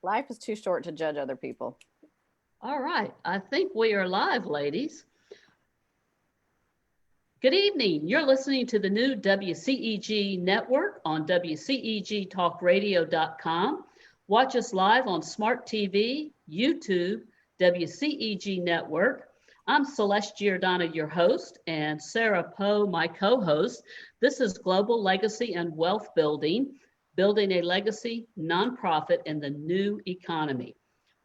Life is too short to judge other people. All right, I think we are live, ladies. Good evening. You're listening to the new WCEG Network on WCEGTalkRadio.com. Watch us live on Smart TV, YouTube, WCEG Network. I'm Celeste Giordano, your host, and Sara Poe, my co-host. This is Global Legacy and Wealth Building, building a legacy nonprofit in the new economy.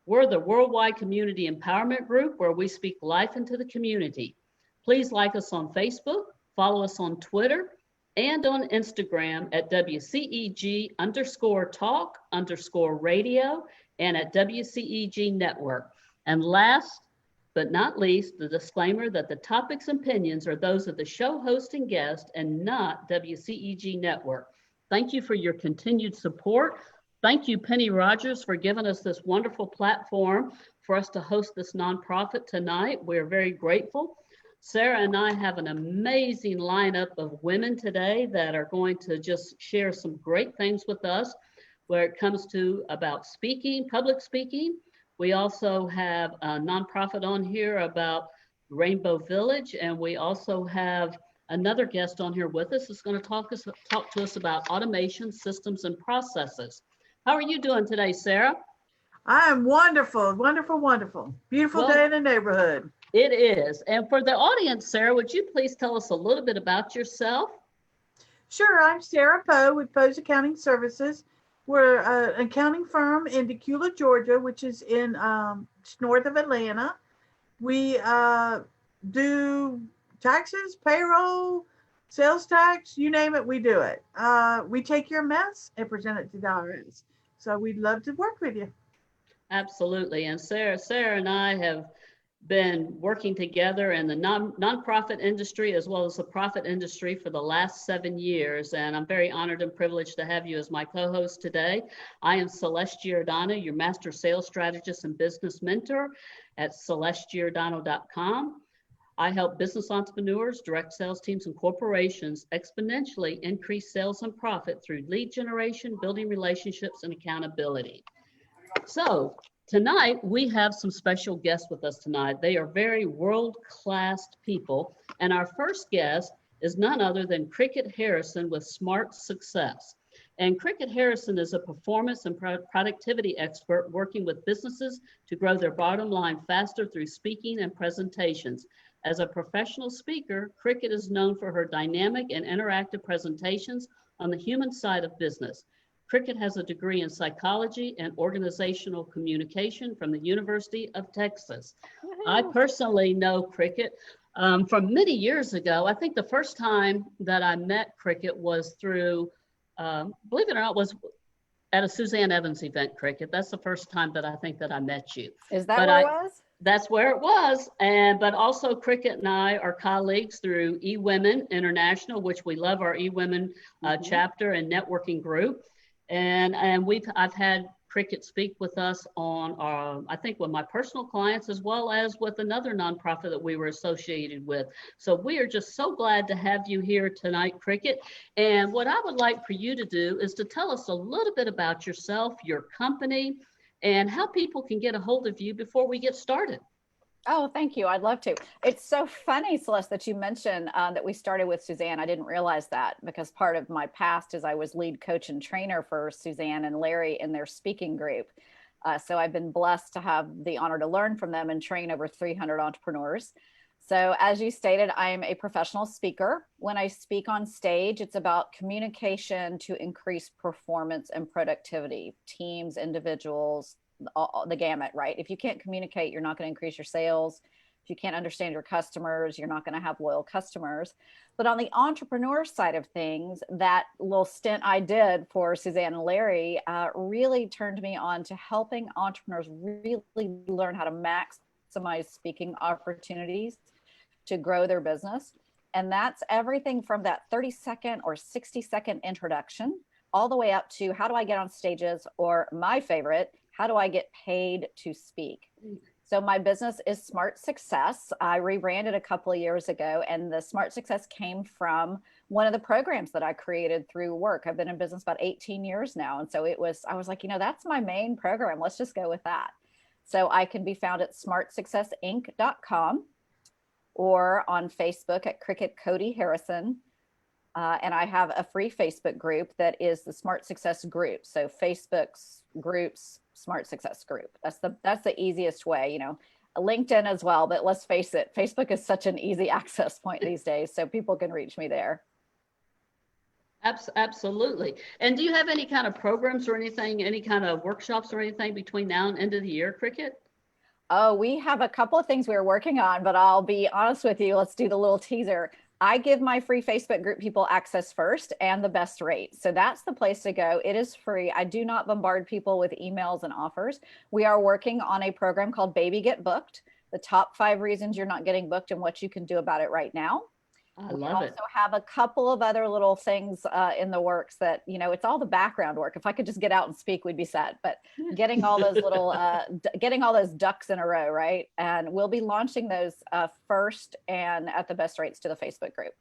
We're the worldwide community empowerment group where we speak life into the community. Please like us on Facebook, follow us on Twitter, and on Instagram at WCEG_talk_radio and at WCEG Network. And last but not least, the disclaimer that the topics and opinions are those of the show host and guest and not WCEG Network. Thank you for your continued support. Thank you, Penny Rogers, for giving us this wonderful platform for us to host this nonprofit tonight. We're very grateful. Sara and I have an amazing lineup of women today that are going to just share some great things with us where it comes to about speaking, public speaking. We also have a nonprofit on here about Rainbow Village, and we also have another guest on here with us that's going to talk to us about automation, systems, and processes. How are you doing today, Sara? I am wonderful, wonderful, wonderful. Beautiful day in the neighborhood. It is. And for the audience, Sara, would you please tell us a little bit about yourself? Sure. I'm Sara Poe with Poe's Accounting Services. We're an accounting firm in Decula, Georgia, which is in north of Atlanta. We do taxes, payroll, sales tax, you name it, we do it. We take your mess and present it to the IRS. So we'd love to work with you. Absolutely. And Sara and I have been working together in the nonprofit industry as well as the profit industry for the last 7 years. And I'm very honored and privileged to have you as my co-host today. I am Celeste Giordano, your master sales strategist and business mentor at CelesteGiordano.com. I help business entrepreneurs, direct sales teams, and corporations exponentially increase sales and profit through lead generation, building relationships, and accountability. So tonight, we have some special guests with us tonight. They are very world-class people. And our first guest is none other than Kricket Harrison with Smart Success. And Kricket Harrison is a performance and productivity expert working with businesses to grow their bottom line faster through speaking and presentations. As a professional speaker, Kricket is known for her dynamic and interactive presentations on the human side of business. Kricket has a degree in psychology and organizational communication from the University of Texas. I personally know Kricket from many years ago. I think the first time that I met Kricket was through, believe it or not, was at a Suzanne Evans event, Kricket. That's the first time that I think that I met you. Is that where it was? That's where it was. But also Kricket and I are colleagues through eWomen International, which we love our eWomen chapter and networking group. And I've had Kricket speak with us on, I think, with my personal clients, as well as with another nonprofit that we were associated with. So we are just so glad to have you here tonight, Kricket. And what I would like for you to do is to tell us a little bit about yourself, your company, and how people can get a hold of you before we get started. Oh, thank you. I'd love to. It's so funny, Celeste, that you mentioned that we started with Suzanne. I didn't realize that because part of my past is I was lead coach and trainer for Suzanne and Larry in their speaking group. So I've been blessed to have the honor to learn from them and train over 300 entrepreneurs. So as you stated, I'm a professional speaker. When I speak on stage, it's about communication to increase performance and productivity, teams, individuals, the gamut, right? If you can't communicate, you're not going to increase your sales. If you can't understand your customers, you're not going to have loyal customers. But on the entrepreneur side of things, that little stint I did for Suzanne and Larry really turned me on to helping entrepreneurs really learn how to maximize speaking opportunities to grow their business. And that's everything from that 30-second or 60-second introduction all the way up to how do I get on stages, or my favorite, how do I get paid to speak? So my business is Smart Success. I rebranded a couple of years ago, and the Smart Success came from one of the programs that I created through work. I've been in business about 18 years now. And so I was like, that's my main program. Let's just go with that. So I can be found at smartsuccessinc.com or on Facebook at Kricket Cody Harrison. And I have a free Facebook group that is the Smart Success group. So Facebook's groups, Smart Success group. That's the easiest way, LinkedIn as well. But let's face it, Facebook is such an easy access point these days. So people can reach me there. Absolutely. And do you have any kind of programs or anything, any kind of workshops or anything between now and end of the year, Kricket? Oh, we have a couple of things we're working on, but I'll be honest with you. Let's do the little teaser. I give my free Facebook group people access first and the best rate. So that's the place to go. It is free. I do not bombard people with emails and offers. We are working on a program called Baby Get Booked, the top 5 reasons you're not getting booked and what you can do about it right now. I We love it. also have a couple of other little things in the works that, it's all the background work. If I could just get out and speak, we'd be set. But getting all those little, getting all those ducks in a row, right? And we'll be launching those first and at the best rates to the Facebook group.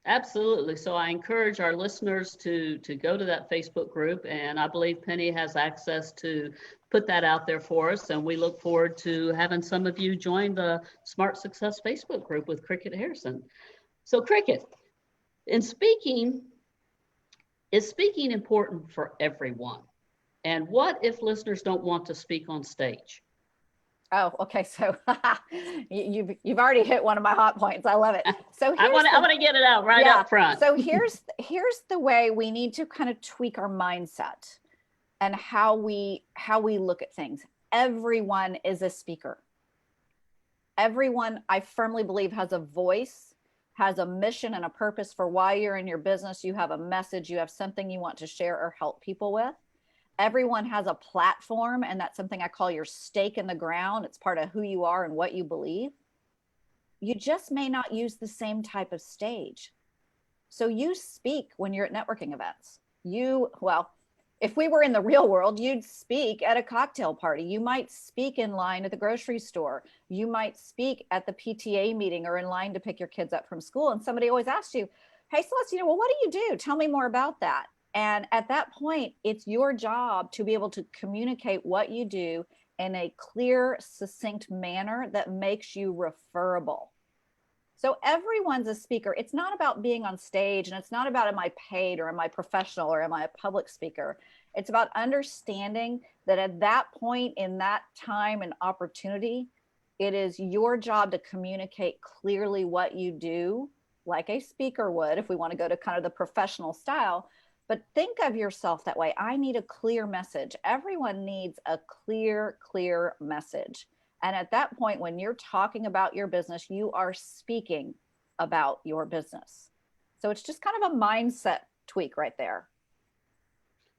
Absolutely. So I encourage our listeners to go to that Facebook group, and I believe Penny has access to put that out there for us. And we look forward to having some of you join the Smart Success Facebook group with Kricket Harrison. So Kricket, is speaking important for everyone? And what if listeners don't want to speak on stage? Oh, okay. So you've already hit one of my hot points. I love it. So I want to get it out right up front. So here's the way we need to kind of tweak our mindset and how we look at things. Everyone is a speaker. Everyone, I firmly believe, has a voice, has a mission and a purpose for why you're in your business. You have a message, you have something you want to share or help people with. Everyone has a platform, and that's something I call your stake in the ground. It's part of who you are and what you believe. You just may not use the same type of stage. So you speak when you're at networking events. If we were in the real world, you'd speak at a cocktail party. You might speak in line at the grocery store. You might speak at the PTA meeting or in line to pick your kids up from school. And somebody always asks you, hey, Celeste, what do you do? Tell me more about that. And at that point, it's your job to be able to communicate what you do in a clear, succinct manner that makes you referable. So everyone's a speaker. It's not about being on stage, and it's not about am I paid or am I professional or am I a public speaker. It's about understanding that at that point in that time and opportunity, it is your job to communicate clearly what you do, like a speaker would, if we want to go to kind of the professional style. But think of yourself that way. I need a clear message. Everyone needs a clear message. And at that point, when you're talking about your business, you are speaking about your business. So it's just kind of a mindset tweak right there.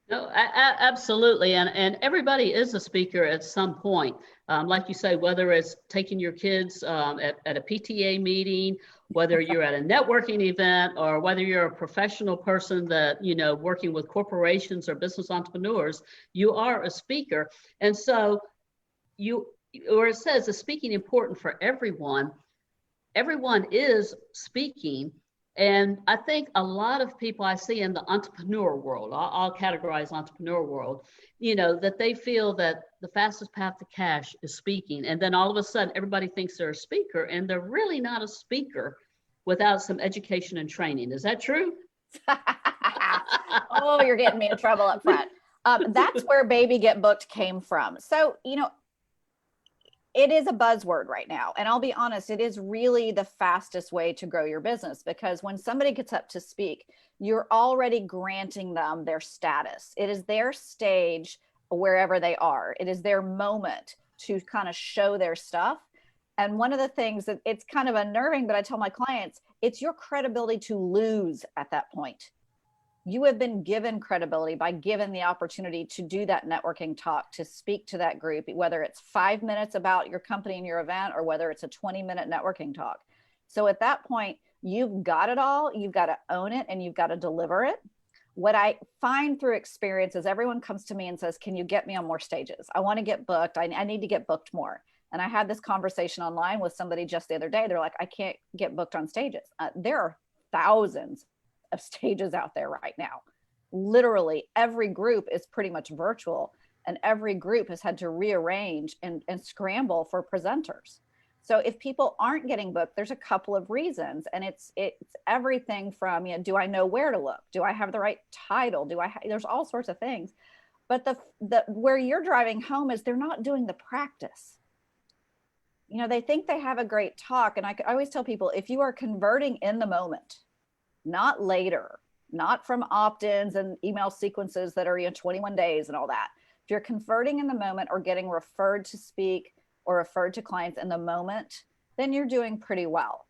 No, absolutely. And everybody is a speaker at some point. Like you say, whether it's taking your kids at a PTA meeting, whether you're at a networking event, or whether you're a professional person that, working with corporations or business entrepreneurs, you are a speaker. And so it says is speaking important for everyone. Everyone is speaking. And I think a lot of people I see in the entrepreneur world, I'll categorize entrepreneur world, that they feel that the fastest path to cash is speaking. And then all of a sudden, everybody thinks they're a speaker, and they're really not a speaker without some education and training. Is that true? Oh, you're getting me in trouble up front. That's where Baby Get Booked came from. So, it is a buzzword right now. And I'll be honest, it is really the fastest way to grow your business, because when somebody gets up to speak, you're already granting them their status. It is their stage wherever they are. It is their moment to kind of show their stuff. And one of the things that it's kind of unnerving, but I tell my clients, it's your credibility to lose at that point. You have been given credibility by given the opportunity to do that networking talk, to speak to that group, whether it's 5 minutes about your company and your event, or whether it's a 20-minute networking talk. So at that point, you've got it all, you've got to own it, and you've got to deliver it. What I find through experience is everyone comes to me and says, can you get me on more stages? I want to get booked. I need to get booked more. And I had this conversation online with somebody just the other day. They're like, I can't get booked on stages. There are thousands of stages out there right now. Literally every group is pretty much virtual, and every group has had to rearrange and scramble for presenters. So if people aren't getting booked, there's a couple of reasons. And it's everything from, do I know where to look? Do I have the right title? There's all sorts of things. But the where you're driving home is they're not doing the practice. They think they have a great talk. And I always tell people, if you are converting in the moment, not later, not from opt-ins and email sequences that are 21 days and all that. If you're converting in the moment or getting referred to speak or referred to clients in the moment, then you're doing pretty well,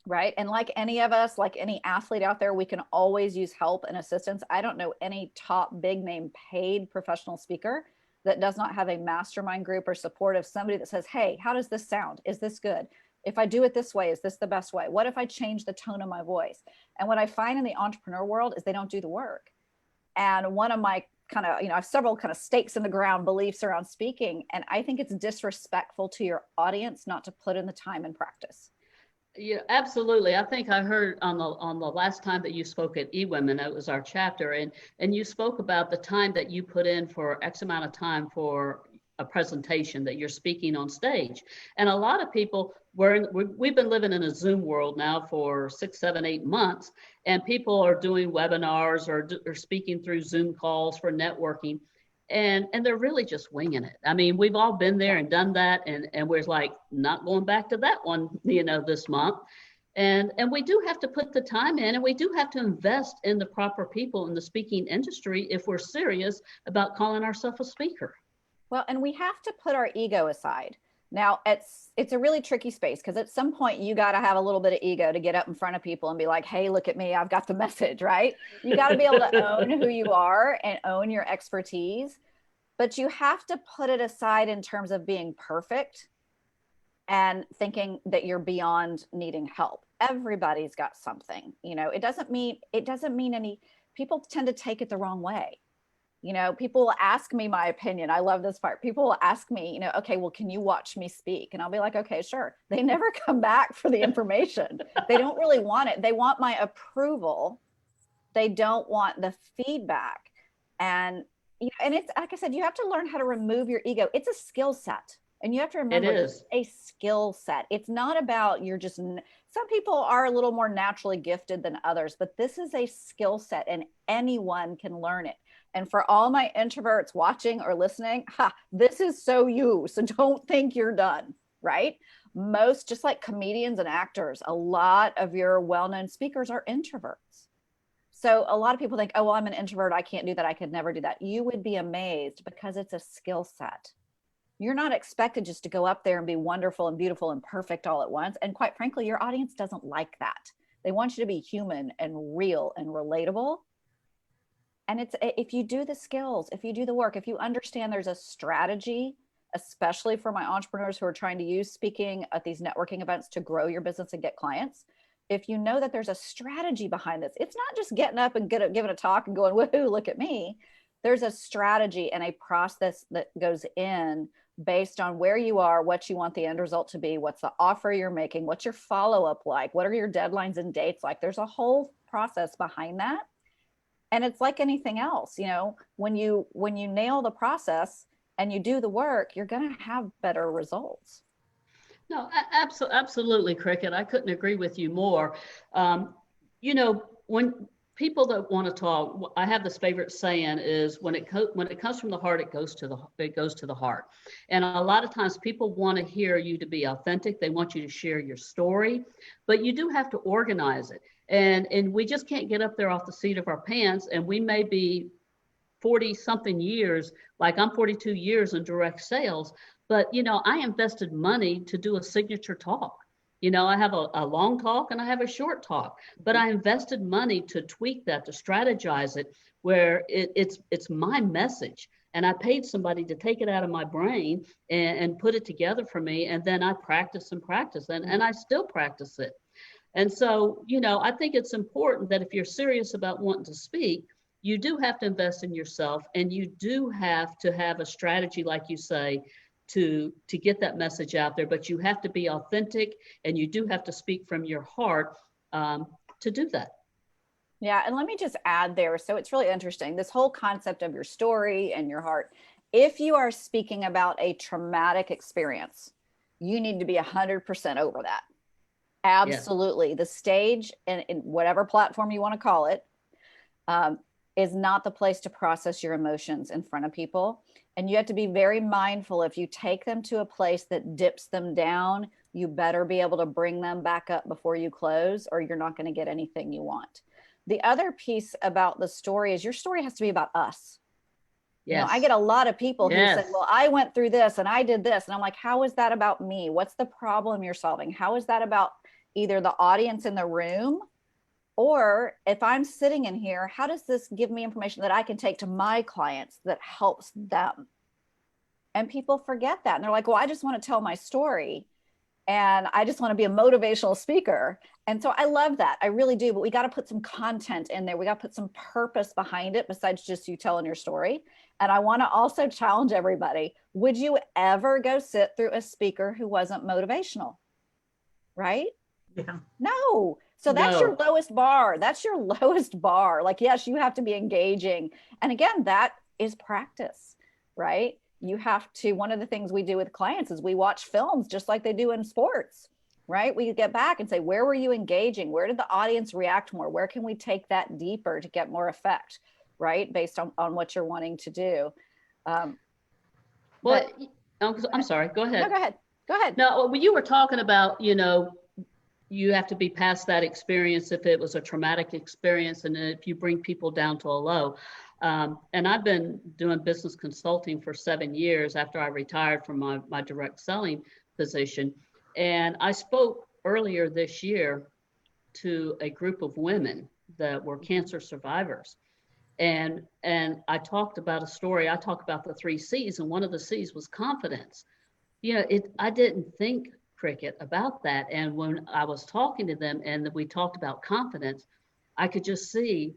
right? And like any of us, like any athlete out there, we can always use help and assistance. I don't know any top big name paid professional speaker that does not have a mastermind group or support of somebody that says, hey, how does this sound? Is this good? If I do it this way, is this the best way? What if I change the tone of my voice? And what I find in the entrepreneur world is they don't do the work. And one of my kind of, I have several kind of stakes in the ground beliefs around speaking. And I think it's disrespectful to your audience not to put in the time and practice. Yeah, absolutely. I think I heard on the last time that you spoke at eWomen, that was our chapter, and you spoke about the time that you put in for X amount of time for a presentation that you're speaking on stage. And a lot of people we've been living in a Zoom world now for 6, 7, 8 months, and people are doing webinars or speaking through Zoom calls for networking. And they're really just winging it. I mean, we've all been there and done that. And we're like, not going back to that one, this month. And we do have to put the time in, and we do have to invest in the proper people in the speaking industry if we're serious about calling ourselves a speaker. Well, and we have to put our ego aside. Now, it's a really tricky space because at some point you got to have a little bit of ego to get up in front of people and be like, hey, look at me, I've got the message, right? You got to be able to own who you are and own your expertise, but you have to put it aside in terms of being perfect and thinking that you're beyond needing help. Everybody's got something, it doesn't mean any, people tend to take it the wrong way. People will ask me my opinion. I love this part. People will ask me, okay, well, can you watch me speak? And I'll be like, okay, sure. They never come back for the information. They don't really want it. They want my approval. They don't want the feedback. And, and it's, like I said, you have to learn how to remove your ego. It's a skill set. And you have to remember it's a skill set. It's not about some people are a little more naturally gifted than others, but this is a skill set and anyone can learn it. And for all my introverts watching or listening, this is so you. So don't think you're done, right? Most, just like comedians and actors, a lot of your well-known speakers are introverts. So a lot of people think, oh, well, I'm an introvert, I can't do that, I could never do that. You would be amazed because it's a skill set. You're not expected just to go up there and be wonderful and beautiful and perfect all at once. And quite frankly, your audience doesn't like that. They want you to be human and real and relatable. And it's, if you do the skills, if you do the work, if you understand there's a strategy, especially for my entrepreneurs who are trying to use speaking at these networking events to grow your business and get clients, if you know that there's a strategy behind this, it's not just getting up and giving a talk and going, woohoo, look at me. There's a strategy and a process that goes in based on where you are, what you want the end result to be, what's the offer you're making, what's your follow-up like, what are your deadlines and dates like. There's a whole process behind that. And it's like anything else, when you nail the process and you do the work, you're going to have better results. No, absolutely, Kricket. I couldn't agree with you more. When people that want to talk, I have this favorite saying is when it comes from the heart, it goes to the heart. And a lot of times people want to hear you to be authentic. They want you to share your story, but you do have to organize it. And we just can't get up there off the seat of our pants. And we may be 40 something years, like I'm 42 years in direct sales, but I invested money to do a signature talk. I have a long talk and I have a short talk, but I invested money to tweak that, to strategize it where it's my message. And I paid somebody to take it out of my brain and put it together for me. And then I practice and I still practice it. And so, I think it's important that if you're serious about wanting to speak, you do have to invest in yourself, and you do have to have a strategy, like you say, to get that message out there, but you have to be authentic and you do have to speak from your heart to do that. Yeah, and let me just add there. So it's really interesting, this whole concept of your story and your heart. If you are speaking about a traumatic experience, you need to be 100% over that. Absolutely. Yeah. The stage and whatever platform you want to call it is not the place to process your emotions in front of people. And you have to be very mindful. If you take them to a place that dips them down, you better be able to bring them back up before you close, or you're not going to get anything you want. The other piece about the story is your story has to be about us. Yes. You know, I get a lot of people who say, well, I went through this and I did this. And I'm like, how is that about me? What's the problem you're solving? How is that about either the audience in the room, or if I'm sitting in here, how does this give me information that I can take to my clients that helps them? And people forget that. And they're like, well, I just want to tell my story and I just want to be a motivational speaker. And so I love that. I really do. But we got to put some content in there. We got to put some purpose behind it besides just you telling your story. And I want to also challenge everybody. Would you ever go sit through a speaker who wasn't motivational? Right? Yeah. No. So that's your lowest bar. That's your lowest bar. Like, yes, you have to be engaging. And again, that is practice, right? You have to, one of the things we do with clients is we watch films just like they do in sports, right? We get back and say, where were you engaging? Where did the audience react more? Where can we take that deeper to get more effect, right? Based on what you're wanting to do. Well, I'm sorry, go ahead. No, go ahead. Go ahead. No, when you were talking about, you know, you have to be past that experience if it was a traumatic experience and if you bring people down to a low. And I've been doing business consulting for 7 years after I retired from my direct selling position. And I spoke earlier this year to a group of women that were cancer survivors. And I talked about a story. I talked about the 3 C's, and one of the C's was confidence. You know, I didn't think, Kricket, about that. And when I was talking to them and we talked about confidence, I could just see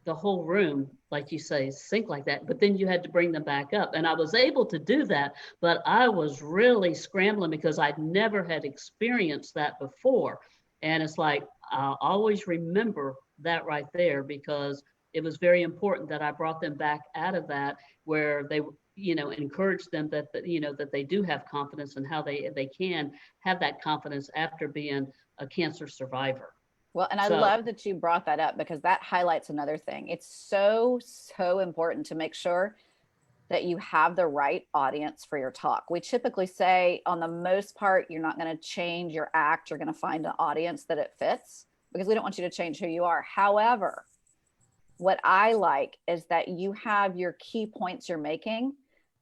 the whole room, like you say, sink like that. But then you had to bring them back up. And I was able to do that, but I was really scrambling because I'd never had experienced that before. And it's like, I'll always remember that right there, because it was very important that I brought them back out of that, where they, you know, encourage them that, you know, that they do have confidence and how they can have that confidence after being a cancer survivor. Well, and I love that you brought that up, because that highlights another thing. It's so important to make sure that you have the right audience for your talk. We typically say, on the most part, you're not going to change your act. You're going to find an audience that it fits, because we don't want you to change who you are. However, what I like is that you have your key points you're making.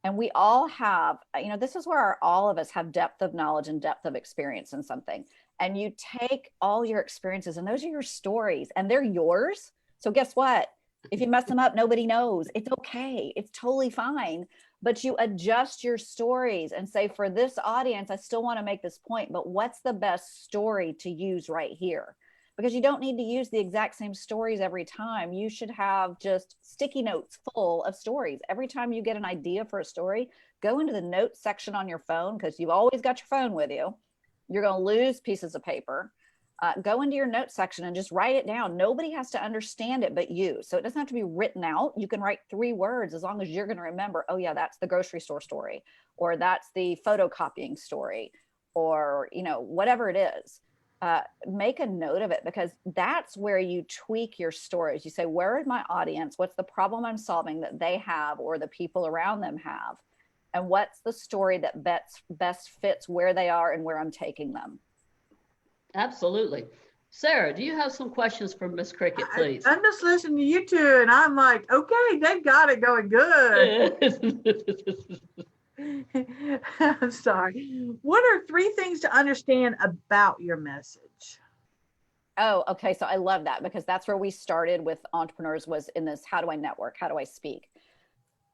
And we all have, you know, this is where all of us have depth of knowledge and depth of experience in something. And you take all your experiences, and those are your stories, and they're yours. So guess what? If you mess them up, nobody knows. It's okay. It's totally fine. But you adjust your stories and say, for this audience, I still want to make this point, but what's the best story to use right here? Because you don't need to use the exact same stories every time. You should have just sticky notes full of stories. Every time you get an idea for a story, go into the notes section on your phone, because you've always got your phone with you. You're going to lose pieces of paper. Go into your notes section and just write it down. Nobody has to understand it but you. So it doesn't have to be written out. You can write 3 words as long as you're going to remember, oh yeah, that's the grocery store story, or that's the photocopying story, or, you know, whatever it is. Make a note of it, because that's where you tweak your stories. You say, where is my audience? What's the problem I'm solving that they have or the people around them have? And what's the story that best fits where they are and where I'm taking them? Absolutely. Sarah, do you have some questions for Miss Kricket, please? I'm just listening to you two, and I'm like, okay, they've got it going good. I'm sorry. What are 3 things to understand about your message? Oh, okay. So I love that, because that's where we started with entrepreneurs, was in this, how do I network? How do I speak?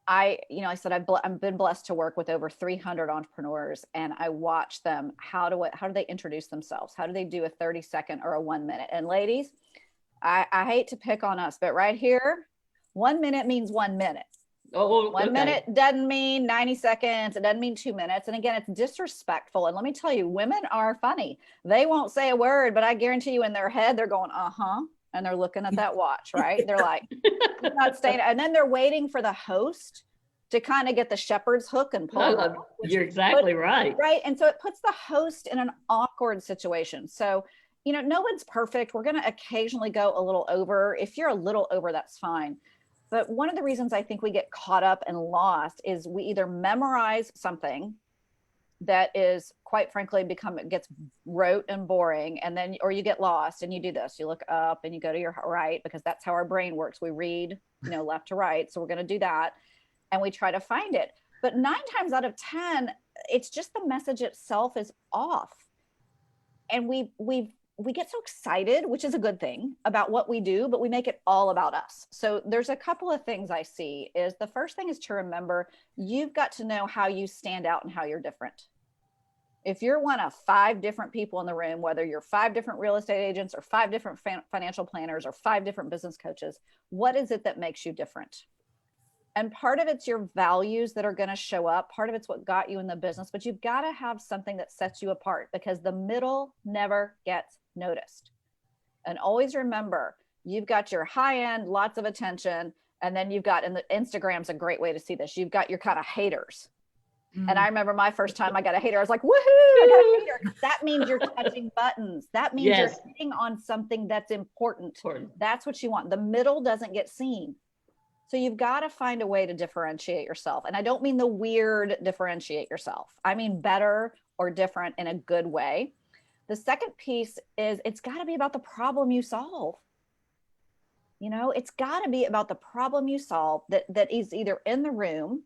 I said, I've been blessed to work with over 300 entrepreneurs, and I watch them. How do they introduce themselves? How do they do a 30-second or a 1 minute? And ladies, I hate to pick on us, but right here, 1 minute means 1 minute. Oh, One okay. minute doesn't mean 90 seconds. It doesn't mean 2 minutes. And again, it's disrespectful. And let me tell you, women are funny. They won't say a word, but I guarantee you in their head, they're going, uh-huh. And they're looking at that watch, right? They're like, not staying. And then they're waiting for the host to kind of get the shepherd's hook and pull. No, you're exactly right. Right. And so it puts the host in an awkward situation. So, no one's perfect. We're going to occasionally go a little over. If you're a little over, that's fine. But one of the reasons I think we get caught up and lost is we either memorize something that is, quite frankly, it gets rote and boring, and then, or you get lost and you do this, you look up and you go to your right, because that's how our brain works. We read, left to right. So we're going to do that. And we try to find it. But 9 times out of 10, it's just the message itself is off. And we get so excited, which is a good thing, about what we do, but we make it all about us. So there's a couple of things I see. Is the first thing is to remember, you've got to know how you stand out and how you're different. If you're one of 5 different people in the room, whether you're 5 different real estate agents or 5 different financial planners or 5 different business coaches, what is it that makes you different? And part of it's your values that are going to show up. Part of it's what got you in the business, but you've got to have something that sets you apart, because the middle never gets noticed. And always remember, you've got your high end, lots of attention. And then you've got, and the Instagram's a great way to see this, you've got your kind of haters. And I remember my first time I got a hater, I was like, woohoo, I got a hater. That means you're touching buttons. That means you're hitting on something that's important. That's what you want. The middle doesn't get seen. So you've got to find a way to differentiate yourself. And I don't mean the weird differentiate yourself. I mean better or different in a good way. The second piece is it's got to be about the problem you solve. It's got to be about the problem you solve that is either in the room.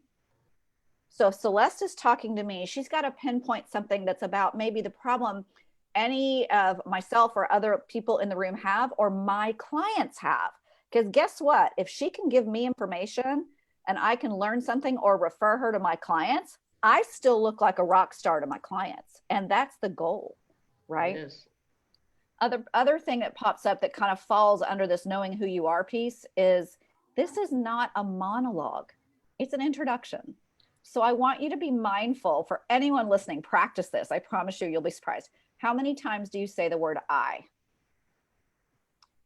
So if Celeste is talking to me, she's got to pinpoint something that's about maybe the problem any of myself or other people in the room have, or my clients have. Because guess what? If she can give me information and I can learn something or refer her to my clients, I still look like a rock star to my clients. And that's the goal, right? It is. Other thing that pops up that kind of falls under this knowing who you are piece is, this is not a monologue. It's an introduction. So I want you to be mindful. For anyone listening, practice this. I promise you'll be surprised. How many times do you say the word I?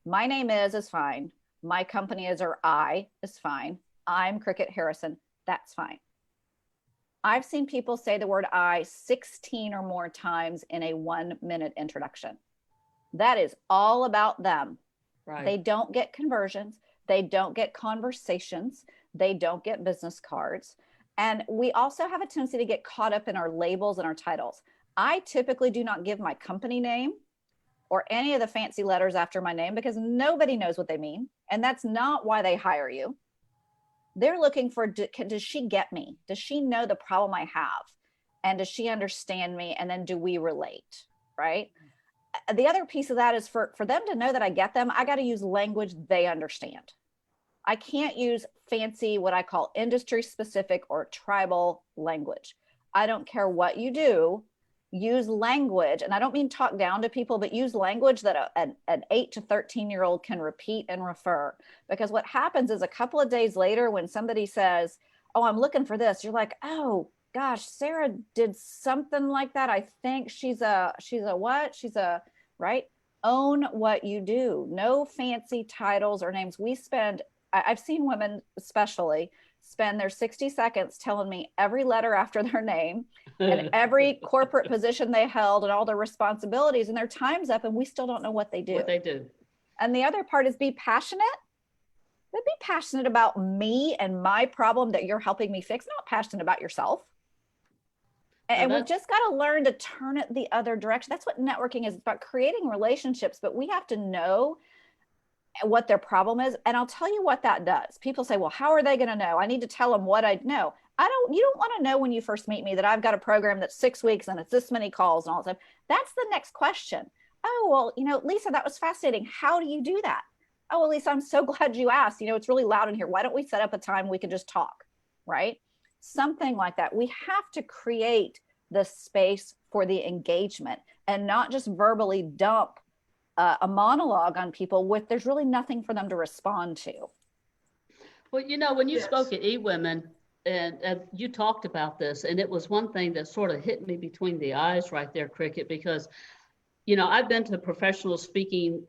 My name is fine. My company is, or I is fine. I'm Kricket Harrison. That's fine. I've seen people say the word I 16 or more times in a 1-minute introduction. That is all about them. Right. They don't get conversions. They don't get conversations. They don't get business cards. And we also have a tendency to get caught up in our labels and our titles. I typically do not give my company name or any of the fancy letters after my name, because nobody knows what they mean. And that's not why they hire you. They're looking for, does she get me? Does she know the problem I have? And does she understand me? And then do we relate, right? The other piece of that is for them to know that I get them, I got to use language they understand. I can't use fancy, what I call industry specific or tribal language. I don't care what you do. Use language, and I don't mean talk down to people, but use language that an 8 to 13-year-old can repeat and refer. Because what happens is a couple of days later, when somebody says, oh, I'm looking for this, you're like, oh gosh, Sara did something like that. I think she's a what? She's a, right? Own what you do. No fancy titles or names. I've seen women especially spend their 60 seconds telling me every letter after their name and every corporate position they held and all their responsibilities, and their time's up and we still don't know what they do. And the other part is be passionate. But be passionate about me and my problem that you're helping me fix, not passionate about yourself. And we've just got to learn to turn it the other direction. That's what networking is. It's about creating relationships, but we have to know what their problem is. And I'll tell you what that does. People say, well, how are they going to know? I need to tell them what I know. You don't want to know when you first meet me that I've got a program that's 6 weeks and it's this many calls and all that stuff. That's the next question. Oh, well, Lisa, that was fascinating. How do you do that? Oh, well, Lisa, I'm so glad you asked. It's really loud in here. Why don't we set up a time we can just talk, right? Something like that. We have to create the space for the engagement and not just verbally dump a monologue on people there's really nothing for them to respond to. Well, you know, when you Yes. spoke at eWomen and you talked about this, and it was one thing that sort of hit me between the eyes right there, Cricket, because, you know, I've been to professional speaking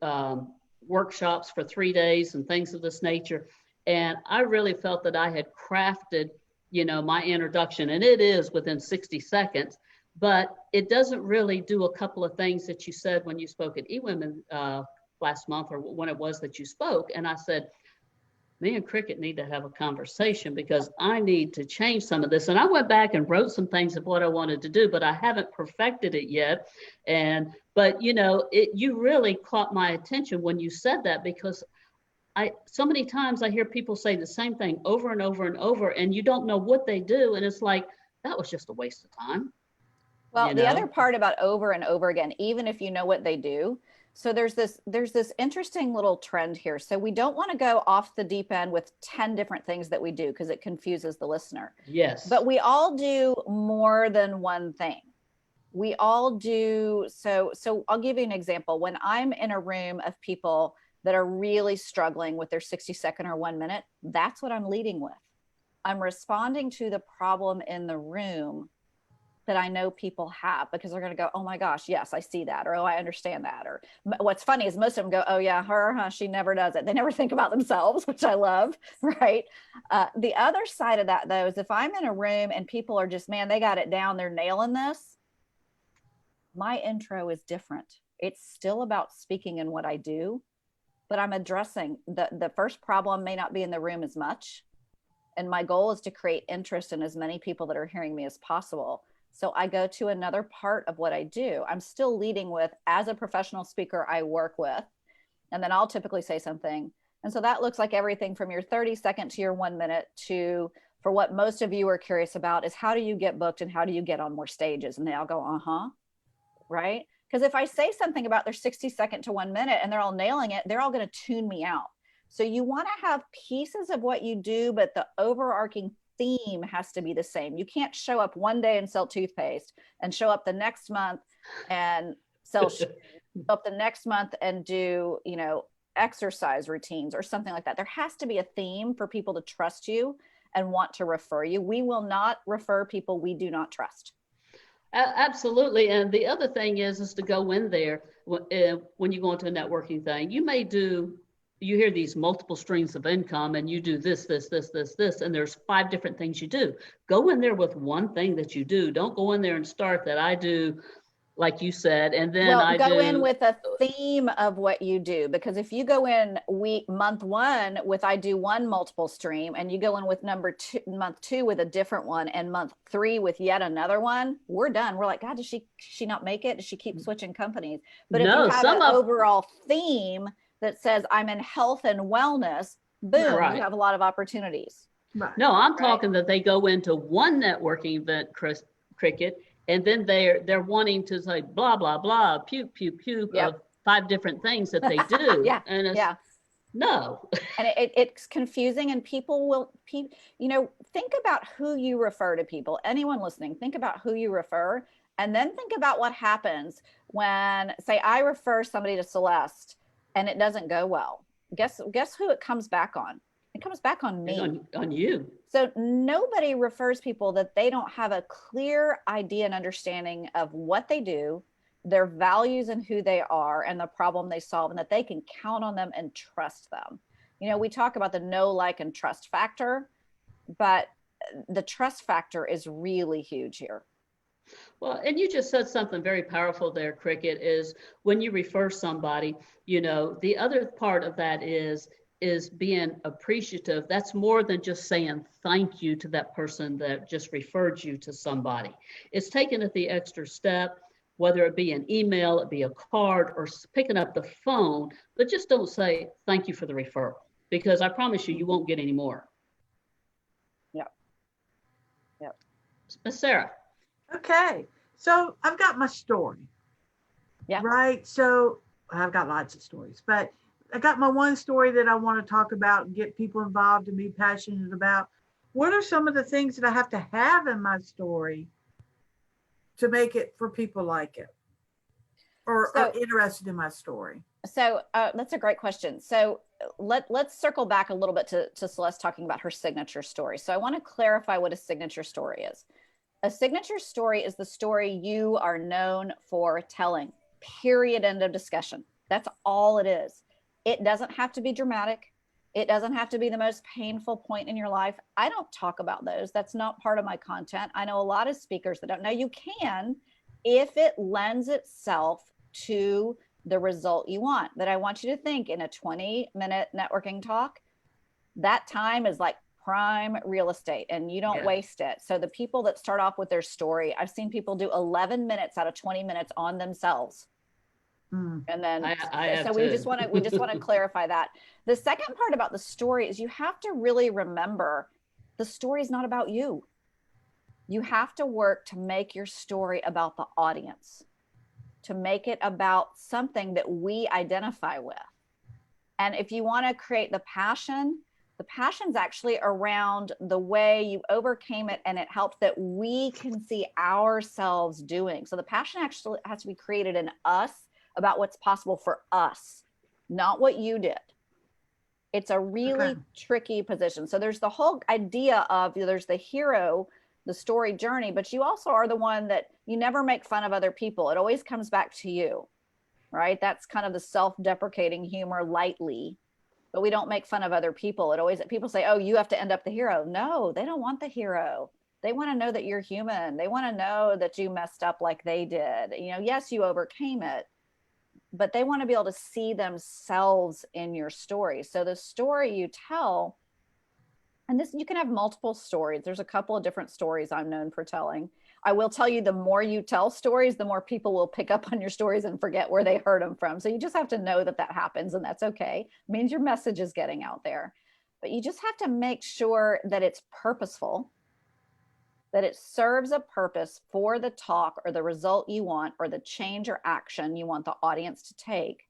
workshops for 3 days and things of this nature. And I really felt that I had crafted, you know, my introduction, and it is within 60 seconds, but it doesn't really do a couple of things that you said when you spoke at eWomen last month, or when it was that you spoke. And I said, me and Cricket need to have a conversation because I need to change some of this. And I went back and wrote some things of what I wanted to do, but I haven't perfected it yet. But you know, you really caught my attention when you said that, because so many times I hear people say the same thing over and over and over, and you don't know what they do. And it's like, that was just a waste of time. Well, the other part about over and over again, even if you know what they do, so there's this interesting little trend here. So we don't want to go off the deep end with 10 different things that we do, because it confuses the listener. Yes. But we all do more than one thing. We all do. So I'll give you an example. When I'm in a room of people that are really struggling with their 60-second or 1 minute, that's what I'm leading with. I'm responding to the problem in the room that I know people have, because they're going to go, oh my gosh, yes, I see that. Or, oh, I understand that. Or what's funny is most of them go, oh yeah, she never does it. They never think about themselves, which I love, right? The other side of that though, is if I'm in a room and people are just, man, they got it down, they're nailing this. My intro is different. It's still about speaking and what I do, but I'm addressing the first problem may not be in the room as much. And my goal is to create interest in as many people that are hearing me as possible. So I go to another part of what I do. I'm still leading with, as a professional speaker, I work with, and then I'll typically say something. And so that looks like everything from your 30-second to your 1 minute to, for what most of you are curious about, is how do you get booked and how do you get on more stages? And they all go, right? Because if I say something about their 60-second to 1 minute and they're all nailing it, they're all going to tune me out. So you want to have pieces of what you do, but the overarching theme has to be the same. You can't show up one day and sell toothpaste and show up the next month and sell up the next month and do, you know, exercise routines or something like that. There has to be a theme for people to trust you and want to refer you. We will not refer people we do not trust. Absolutely. And the other thing is to go in there when you go into a networking thing. You hear these multiple streams of income and you do this, and there's 5 different things you do. Go in there with one thing that you do. Don't go in there and start that I do, like you said, and then go in with a theme of what you do. Because if you go in month 1 with, I do one multiple stream, and you go in with month 2 with a different one, and month 3 with yet another one, we're done. We're like, God, does she not make it? Does she keep switching companies? But if you have an overall theme that says I'm in health and wellness, boom, you have a lot of opportunities. Right. No, I'm talking that they go into one networking event, Cricket, and then they're wanting to say blah, blah, blah, puke, puke, puke, of 5 different things that they do. And it's, no. And it's confusing, and people you know, think about who you refer to people. Anyone listening, think about who you refer, and then think about what happens when, say, I refer somebody to Celeste and it doesn't go well. Guess who it comes back on? It comes back on me. On you. So nobody refers people that they don't have a clear idea and understanding of what they do, their values and who they are, and the problem they solve, and that they can count on them and trust them. You know, we talk about the know, like, and trust factor, but the trust factor is really huge here. Well, and you just said something very powerful there, Cricket, is when you refer somebody, you know, the other part of that is being appreciative. That's more than just saying thank you to that person that just referred you to somebody. It's taking it the extra step, whether it be an email, it be a card, or picking up the phone, but just don't say thank you for the referral, because I promise you won't get any more. Yep. Miss Sarah. Okay, so I've got my story. Yeah. Right. So I've got lots of stories, but I got my one story that I want to talk about and get people involved and be passionate about. What are some of the things that I have to have in my story to make it for people like it or are interested in my story? So that's a great question. So let's circle back a little bit to Celeste talking about her signature story. So I want to clarify what a signature story is. A signature story is the story you are known for telling, period, end of discussion. That's all it is. It doesn't have to be dramatic. It doesn't have to be the most painful point in your life. I don't talk about those. That's not part of my content. I know a lot of speakers that don't know. You can, if it lends itself to the result you want. But I want you to think, in a 20-minute networking talk, that time is like prime real estate, and you don't waste it. So the people that start off with their story, I've seen people do 11 minutes out of 20 minutes on themselves. And then we just want to clarify that. The second part about the story is you have to really remember the story is not about you. You have to work to make your story about the audience, to make it about something that we identify with. And if you want to create the passion's actually around the way you overcame it, and it helped that we can see ourselves doing. So the passion actually has to be created in us about what's possible for us, not what you did. It's a really tricky position. So there's the whole idea of, there's the hero, the story journey, but you also are the one that you never make fun of other people. It always comes back to you, right? That's kind of the self-deprecating humor, lightly, but we don't make fun of other people. People say, oh, you have to end up the hero. No, they don't want the hero. They want to know that you're human. They want to know that you messed up like they did. Yes, you overcame it, but they want to be able to see themselves in your story. So the story you tell, and this, you can have multiple stories. There's a couple of different stories I'm known for telling. I will tell you, the more you tell stories, the more people will pick up on your stories and forget where they heard them from. So you just have to know that happens, and that's okay. It means your message is getting out there. But you just have to make sure that it's purposeful, that it serves a purpose for the talk or the result you want, or the change or action you want the audience to take,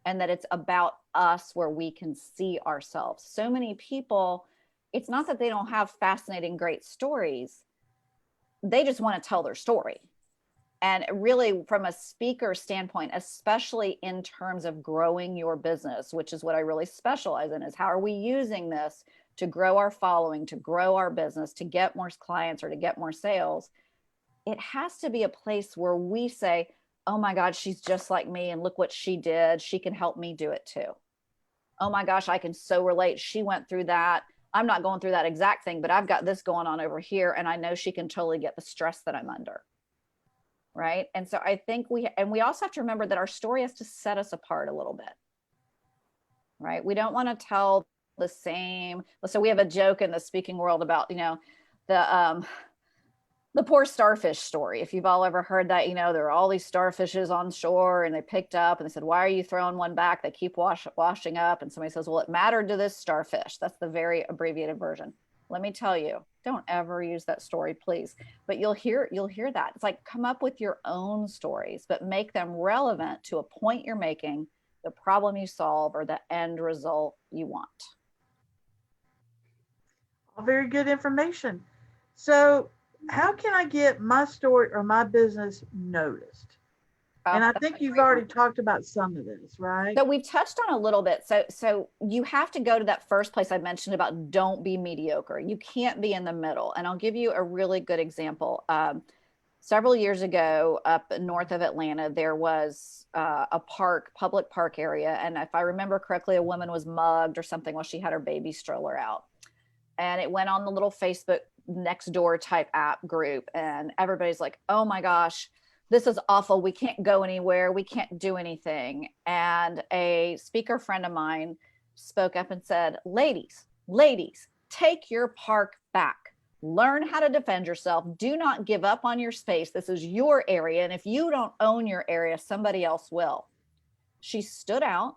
and that it's about us, where we can see ourselves. So many people, it's not that they don't have fascinating, great stories. They just want to tell their story. And really, from a speaker standpoint, especially in terms of growing your business, which is what I really specialize in, is how are we using this to grow our following, to grow our business, to get more clients, or to get more sales. It has to be a place where we say, oh my God, she's just like me, and look what she did. She can help me do it too. Oh my gosh, I can so relate. She went through that. I'm not going through that exact thing, but I've got this going on over here, and I know she can totally get the stress that I'm under. Right. And so I think we also have to remember that our story has to set us apart a little bit. Right. We don't want to tell the same. So we have a joke in the speaking world about, the poor starfish story. If you've all ever heard that, there are all these starfishes on shore, and they picked up, and they said, why are you throwing one back? They keep washing up. And somebody says, well, it mattered to this starfish. That's the very abbreviated version. Let me tell you, don't ever use that story, please. But you'll hear that. It's like, come up with your own stories, but make them relevant to a point you're making, the problem you solve, or the end result you want. All very good information. So how can I get my story or my business noticed? And I think you've already talked about some of this, right? So we've touched on a little bit. So you have to go to that first place I mentioned about don't be mediocre. You can't be in the middle. And I'll give you a really good example. Several years ago, up north of Atlanta, there was a public park area. And if I remember correctly, a woman was mugged or something while she had her baby stroller out. And it went on the little Facebook next door type app group. And everybody's like, oh my gosh, this is awful. We can't go anywhere. We can't do anything. And a speaker friend of mine spoke up and said, ladies, take your park back. Learn how to defend yourself. Do not give up on your space. This is your area. And if you don't own your area, somebody else will. She stood out.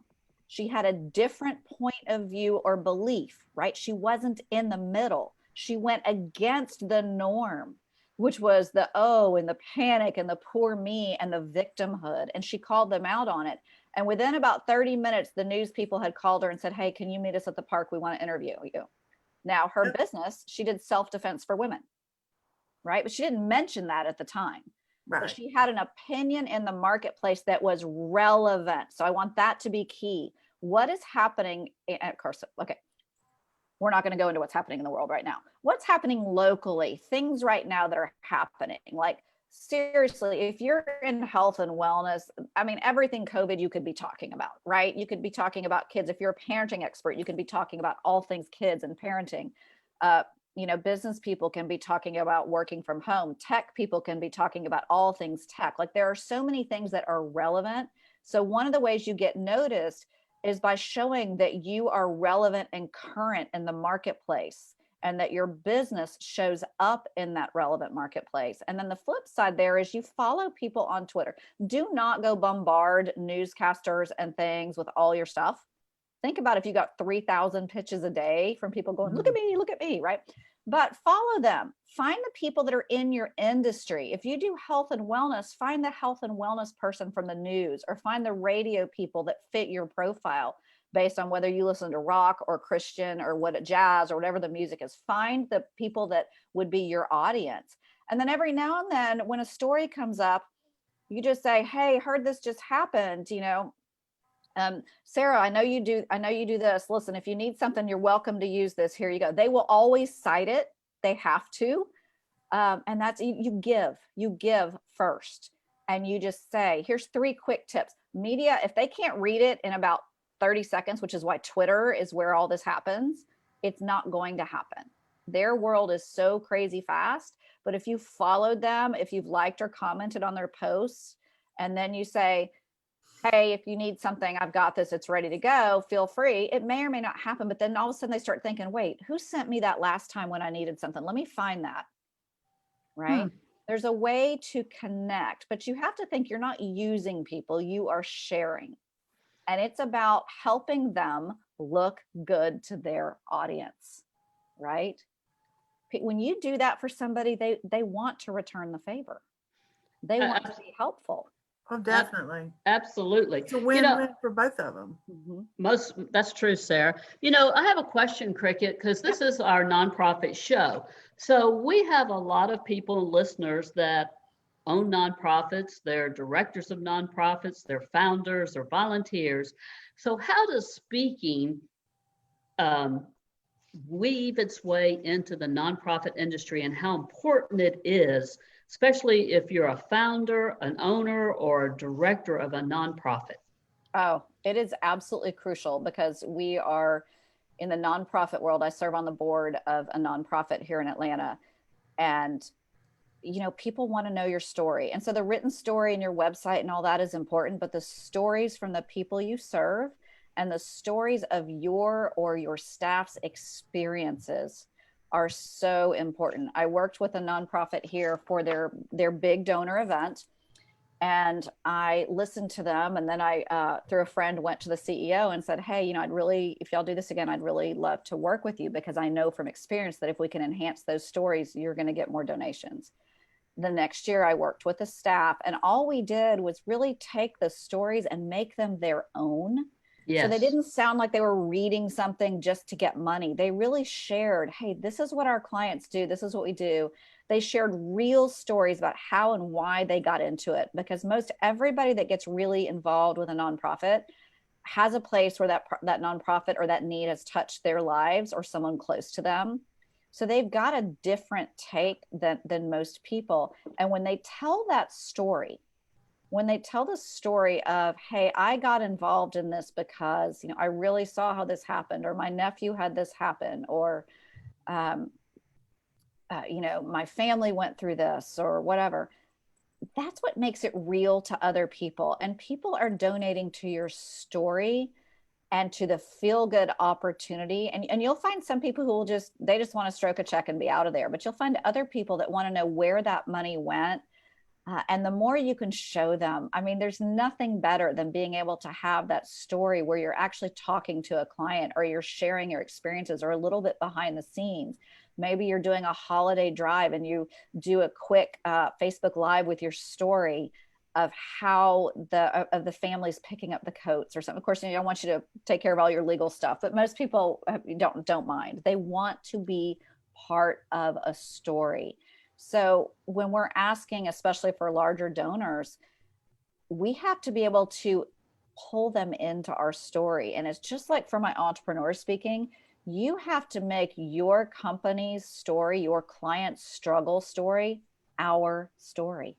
She had a different point of view or belief, right? She wasn't in the middle. She went against the norm, which was the and the panic and the poor me and the victimhood. And she called them out on it. And within about 30 minutes, the news people had called her and said, hey, can you meet us at the park? We want to interview you. Now, her business, she did self-defense for women, right? But she didn't mention that at the time. but Right. she had an opinion in the marketplace that was relevant. So I want that to be key. What is happening? And of course, okay, we're not going to go into what's happening in the world right now. What's happening locally? Things right now that are happening. Like, seriously, if you're in health and wellness, I mean, everything COVID you could be talking about, right? You could be talking about kids. If you're a parenting expert, you could be talking about all things kids and parenting. Uh, Business people can be talking about working from home. Tech people can be talking about all things tech. Like, there are so many things that are relevant. So one of the ways you get noticed is by showing that you are relevant and current in the marketplace, and that your business shows up in that relevant marketplace. And then the flip side there is you follow people on Twitter. Do not go bombard newscasters and things with all your stuff. Think about if you got 3,000 pitches a day from people going, look at me, right? But follow them. Find the people that are in your industry. If you do health and wellness, find the health and wellness person from the news, or find the radio people that fit your profile based on whether you listen to rock or Christian or what jazz or whatever the music is. Find the people that would be your audience. And then every now and then when a story comes up, you just say, hey, heard this just happened, Sarah, I know you do this. Listen, if you need something, you're welcome to use this. Here you go. They will always cite it. They have to. And that's, you give first, and you just say, here's 3 quick tips. Media, if they can't read it in about 30 seconds, which is why Twitter is where all this happens, it's not going to happen. Their world is so crazy fast. But if you followed them, if you've liked or commented on their posts, and then you say, hey, if you need something, I've got this, it's ready to go, feel free. It may or may not happen, but then all of a sudden they start thinking, wait, who sent me that last time when I needed something? Let me find that, right? There's a way to connect, but you have to think you're not using people, you are sharing. And it's about helping them look good to their audience, right? When you do that for somebody, they want to return the favor. They want to be helpful. Oh, definitely. Absolutely. It's a win-win for both of them. That's true, Sarah. I have a question, Kricket, because this is our nonprofit show. So we have a lot of people, listeners, that own nonprofits. They're directors of nonprofits, they're founders, or volunteers. So how does speaking weave its way into the nonprofit industry, and how important it is, especially if you're a founder, an owner, or a director of a nonprofit? Oh, it is absolutely crucial, because we are in the nonprofit world. I serve on the board of a nonprofit here in Atlanta, and people want to know your story. And so the written story and your website and all that is important, but the stories from the people you serve and the stories of your or your staff's experiences are so important. I worked with a nonprofit here for their big donor event, and I listened to them. And then I, through a friend, went to the CEO and said, hey, if y'all do this again, I'd really love to work with you, because I know from experience that if we can enhance those stories, you're going to get more donations. The next year I worked with the staff, and all we did was really take the stories and make them their own. Yes. So they didn't sound like they were reading something just to get money. They really shared, hey, this is what our clients do. This is what we do. They shared real stories about how and why they got into it, because most everybody that gets really involved with a nonprofit has a place where that nonprofit or that need has touched their lives or someone close to them. So they've got a different take than most people. And when they tell that story, when they tell the story of, hey, I got involved in this because, I really saw how this happened, or my nephew had this happen, or, my family went through this, or whatever, that's what makes it real to other people. And people are donating to your story and to the feel-good opportunity. And you'll find some people who they just want to stroke a check and be out of there. But you'll find other people that want to know where that money went. And the more you can show them, there's nothing better than being able to have that story where you're actually talking to a client, or you're sharing your experiences, or a little bit behind the scenes. Maybe you're doing a holiday drive and you do a quick Facebook Live with your story of how the family's picking up the coats or something. Of course, I want you to take care of all your legal stuff, but most people don't mind. They want to be part of a story. So when we're asking, especially for larger donors, we have to be able to pull them into our story. And it's just like for my entrepreneurs speaking, you have to make your company's story, your client's struggle story, our story.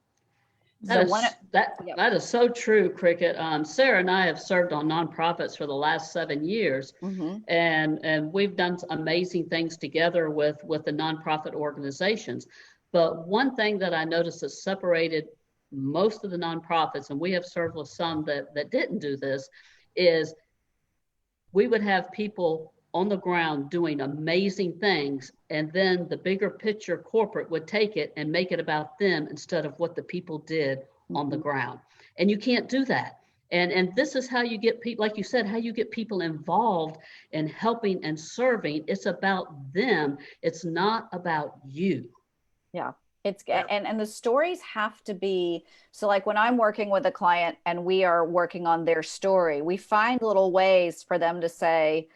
So That is so true, Cricket. Sarah and I have served on nonprofits for the last 7 years, and we've done amazing things together with the nonprofit organizations. But one thing that I noticed that separated most of the nonprofits, and we have served with some that didn't do this, is we would have people on the ground doing amazing things, and then the bigger picture corporate would take it and make it about them instead of what the people did on the ground. And you can't do that. And this is how you get people, like you said, how you get people involved in helping and serving. It's about them. It's not about you. Yeah. And the stories have to be, so like when I'm working with a client and we are working on their story, we find little ways for them to say,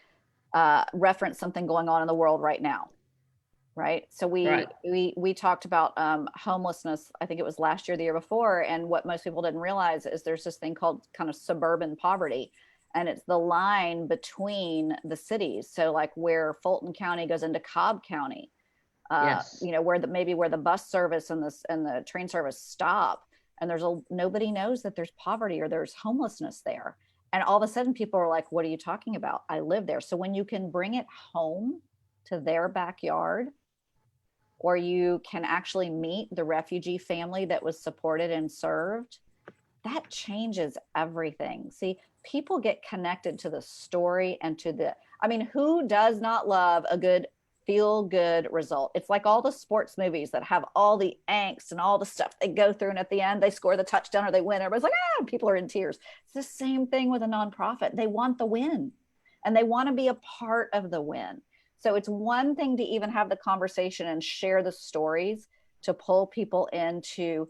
reference something going on in the world right now. Right. So we talked about homelessness, I think it was last year, the year before. And what most people didn't realize is there's this thing called kind of suburban poverty. And it's the line between the cities. So like where Fulton County goes into Cobb County. You know, where the bus service and the train service stop, and nobody knows that there's poverty or there's homelessness there. And all of a sudden people are like, what are you talking about? I live there. So when you can bring it home to their backyard, or you can actually meet the refugee family that was supported and served, that changes everything. See, people get connected to the story and who does not love a good feel good result? It's like all the sports movies that have all the angst and all the stuff they go through, and at the end they score the touchdown or they win. Everybody's like, people are in tears. It's the same thing with a nonprofit. They want the win and they want to be a part of the win. So it's one thing to even have the conversation and share the stories to pull people in to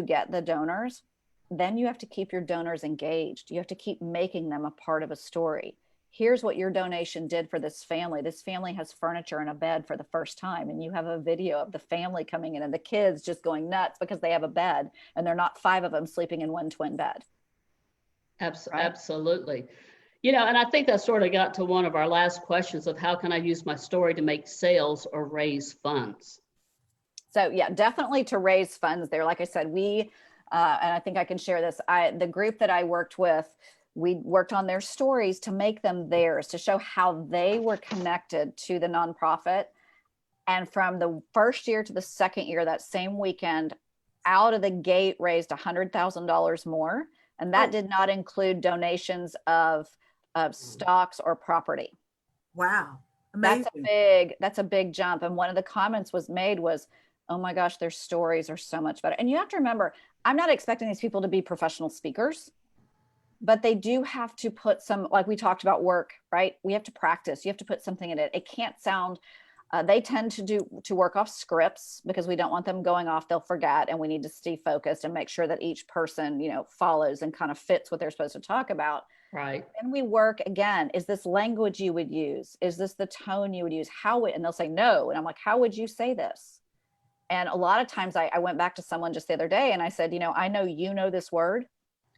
get the donors. Then you have to keep your donors engaged. You have to keep making them a part of a story. Here's what your donation did for this family. This family has furniture and a bed for the first time. And you have a video of the family coming in and the kids just going nuts because they have a bed and they're not 5 of them sleeping in one twin bed. Absolutely. You know, and I think that sort of got to one of our last questions of how can I use my story to make sales or raise funds? So yeah, definitely to raise funds there. Like I said, and I think I can share this. The group that I worked with, we worked on their stories to make them theirs, to show how they were connected to the nonprofit. And from the first year to the second year, that same weekend, out of the gate, raised $100,000 more. And that did not include donations of stocks or property. Wow. Amazing. That's a big jump. And one of the comments made was, oh my gosh, their stories are so much better. And you have to remember, I'm not expecting these people to be professional speakers, but they do have to put some, like we talked about work, right? We have to practice. You have to put something in it. It can't sound, they tend to work off scripts because we don't want them going off. They'll forget, and we need to stay focused and make sure that each person, follows and kind of fits what they're supposed to talk about. Right. And we work again. Is this language you would use? Is this the tone you would use? And they'll say no. And I'm like, how would you say this? And a lot of times I went back to someone just the other day and I said, I know you know this word.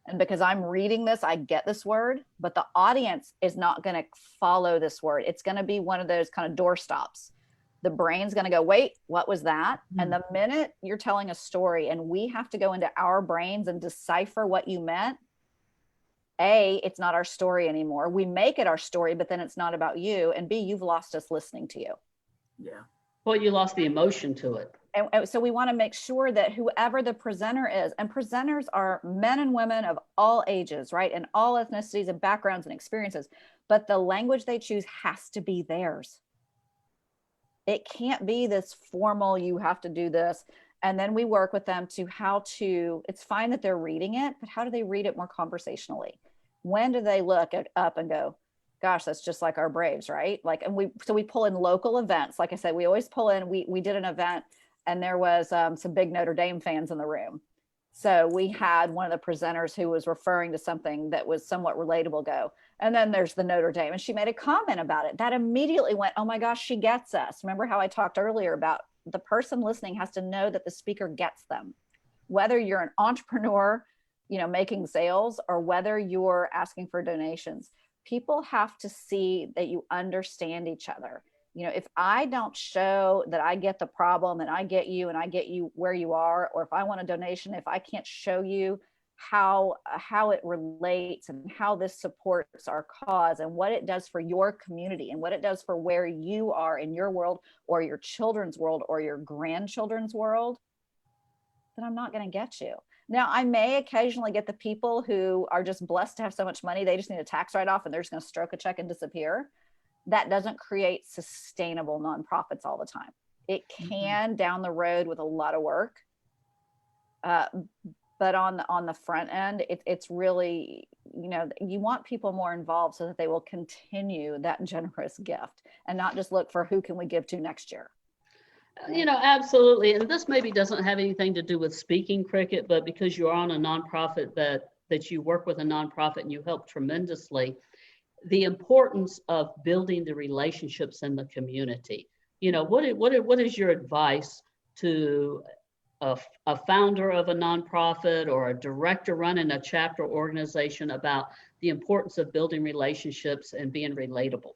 And because I'm reading this, I get this word, but the audience is not going to follow this word. It's going to be one of those kind of doorstops. The brain's going to go, wait, what was that? Mm-hmm. And the minute you're telling a story and we have to go into our brains and decipher what you meant, it's not our story anymore. We make it our story, but then it's not about you. And B, you've lost us listening to you. Yeah. Well, you lost the emotion to it. And so we want to make sure that whoever the presenter is, and presenters are men and women of all ages, right? And all ethnicities and backgrounds and experiences, but the language they choose has to be theirs. It can't be this formal, you have to do this. And then we work with them to it's fine that they're reading it, but how do they read it more conversationally? When do they look up and go, gosh, that's just like our Braves, right? So we pull in local events. Like I said, we always pull in, we did an event and there was some big Notre Dame fans in the room. So we had one of the presenters who was referring to something that was somewhat relatable go. And then there's the Notre Dame, and she made a comment about it. That immediately went, oh my gosh, she gets us. Remember how I talked earlier about the person listening has to know that the speaker gets them. Whether you're an entrepreneur, making sales, or whether you're asking for donations, people have to see that you understand each other. If I don't show that I get the problem and I get you where you are, or if I want a donation, if I can't show you how it relates and how this supports our cause and what it does for your community and what it does for where you are in your world or your children's world or your grandchildren's world, then I'm not going to get you. Now, I may occasionally get the people who are just blessed to have so much money, they just need a tax write-off and they're just going to stroke a check and disappear. That doesn't create sustainable nonprofits all the time. It can down the road with a lot of work. But on the front end, it's really, you want people more involved so that they will continue that generous gift and not just look for who can we give to next year. Absolutely. And this maybe doesn't have anything to do with speaking, Kricket, but because you're on a nonprofit that you work with a nonprofit and you help tremendously, the importance of building the relationships in the community. What is your advice to a founder of a nonprofit or a director running a chapter organization about the importance of building relationships and being relatable?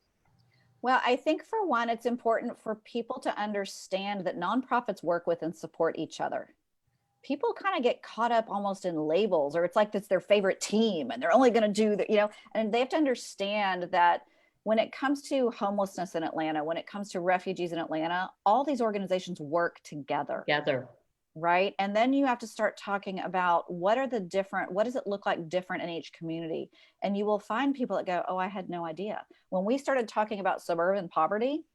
Well, I think for one, it's important for people to understand that nonprofits work with and support each other. People kind of get caught up almost in labels, or it's like it's their favorite team and they're only going to do that, and they have to understand that when it comes to homelessness in Atlanta, when it comes to refugees in Atlanta, all these organizations work together. Right. And then you have to start talking about what does it look like different in each community? And you will find people that go, oh, I had no idea. When we started talking about suburban poverty,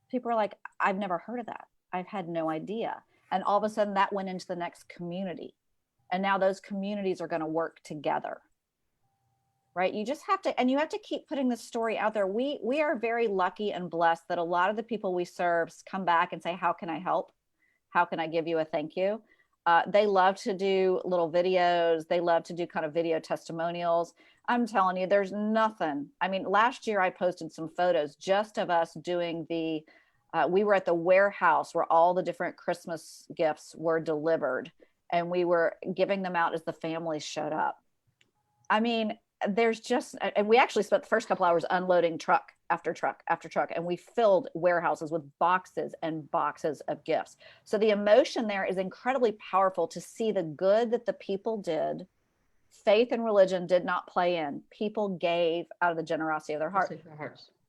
people are like, I've never heard of that. I've had no idea. And all of a sudden that went into the next community. And now those communities are going to work together. Right. You just have to, and you have to keep putting the story out there. We are very lucky and blessed that a lot of the people we serve come back and say, how can I help? How can I give you a thank you? They love to do little videos. They love to do kind of video testimonials. I'm telling you, there's nothing. I mean, last year I posted some photos just of us doing we were at the warehouse where all the different Christmas gifts were delivered, and we were giving them out as the families showed up. I mean, and we actually spent the first couple hours unloading truck after truck after truck, and we filled warehouses with boxes and boxes of gifts. So the emotion there is incredibly powerful to see the good that the people did. Faith and religion did not play in. People gave out of the generosity of their heart.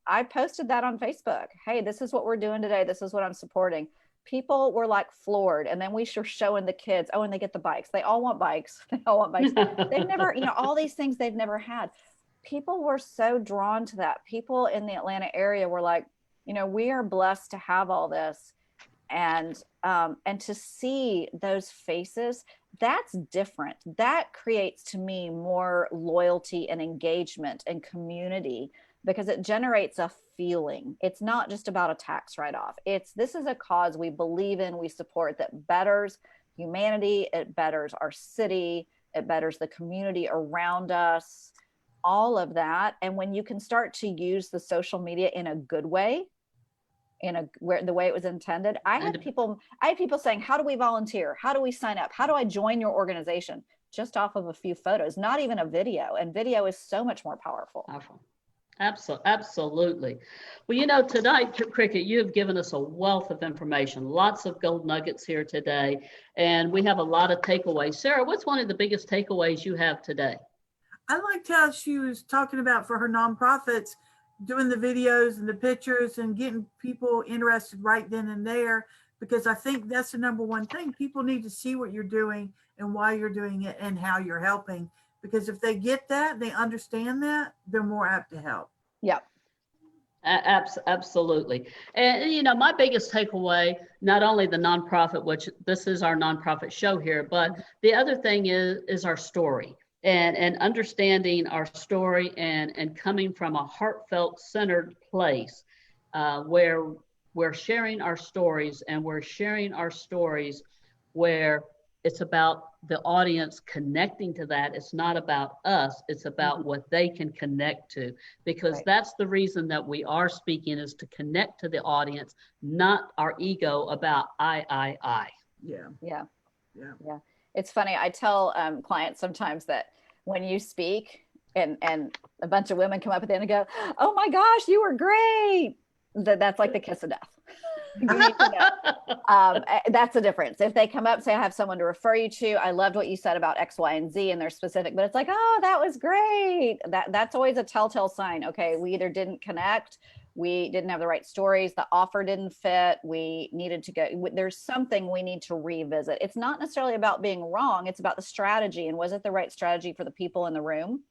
I posted that on Facebook. Hey, this is what we're doing today. This is what I'm supporting. People were like floored. And then we were showing the kids, oh, and they get the bikes. They all want bikes. They've never, all these things they've never had. People were so drawn to that. People in the Atlanta area were like, we are blessed to have all this. And to see those faces, that's different. That creates to me more loyalty and engagement and community, because it generates a feeling. It's not just about a tax write-off. This is a cause we believe in, we support, that betters humanity, it betters our city, it betters the community around us, all of that. And when you can start to use the social media in a good way, the way it was intended, I had people saying, how do we volunteer? How do we sign up? How do I join your organization? Just off of a few photos, not even a video. And video is so much more powerful. Absolutely. Well, tonight, Kricket, you have given us a wealth of information, lots of gold nuggets here today, and we have a lot of takeaways. Sara, what's one of the biggest takeaways you have today? I liked how she was talking about for her nonprofits, doing the videos and the pictures and getting people interested right then and there, because I think that's the number one thing. People need to see what you're doing and why you're doing it and how you're helping. Because if they get that, they understand that, they're more apt to help. Yep. Absolutely. And, my biggest takeaway, not only the nonprofit, which this is our nonprofit show here, but the other thing is our story and understanding our story and coming from a heartfelt, centered place where we're sharing our stories, and we're sharing our stories where it's about the audience connecting to that. It's not about us. It's about what they can connect to, because that's the reason that we are speaking, is to connect to the audience, not our ego about I. Yeah. It's funny. I tell clients sometimes that when you speak and a bunch of women come up at the end and go, "Oh my gosh, you were great." That's like the kiss of death. You need to know. That's the difference. If they come up and say, "I have someone to refer you to. I loved what you said about X, Y, and Z," and they're specific, but it's like, "Oh, that was great." That's always a telltale sign. Okay, we either didn't connect, we didn't have the right stories, the offer didn't fit, we needed to go. There's something we need to revisit. It's not necessarily about being wrong. It's about the strategy, and was it the right strategy for the people in the room?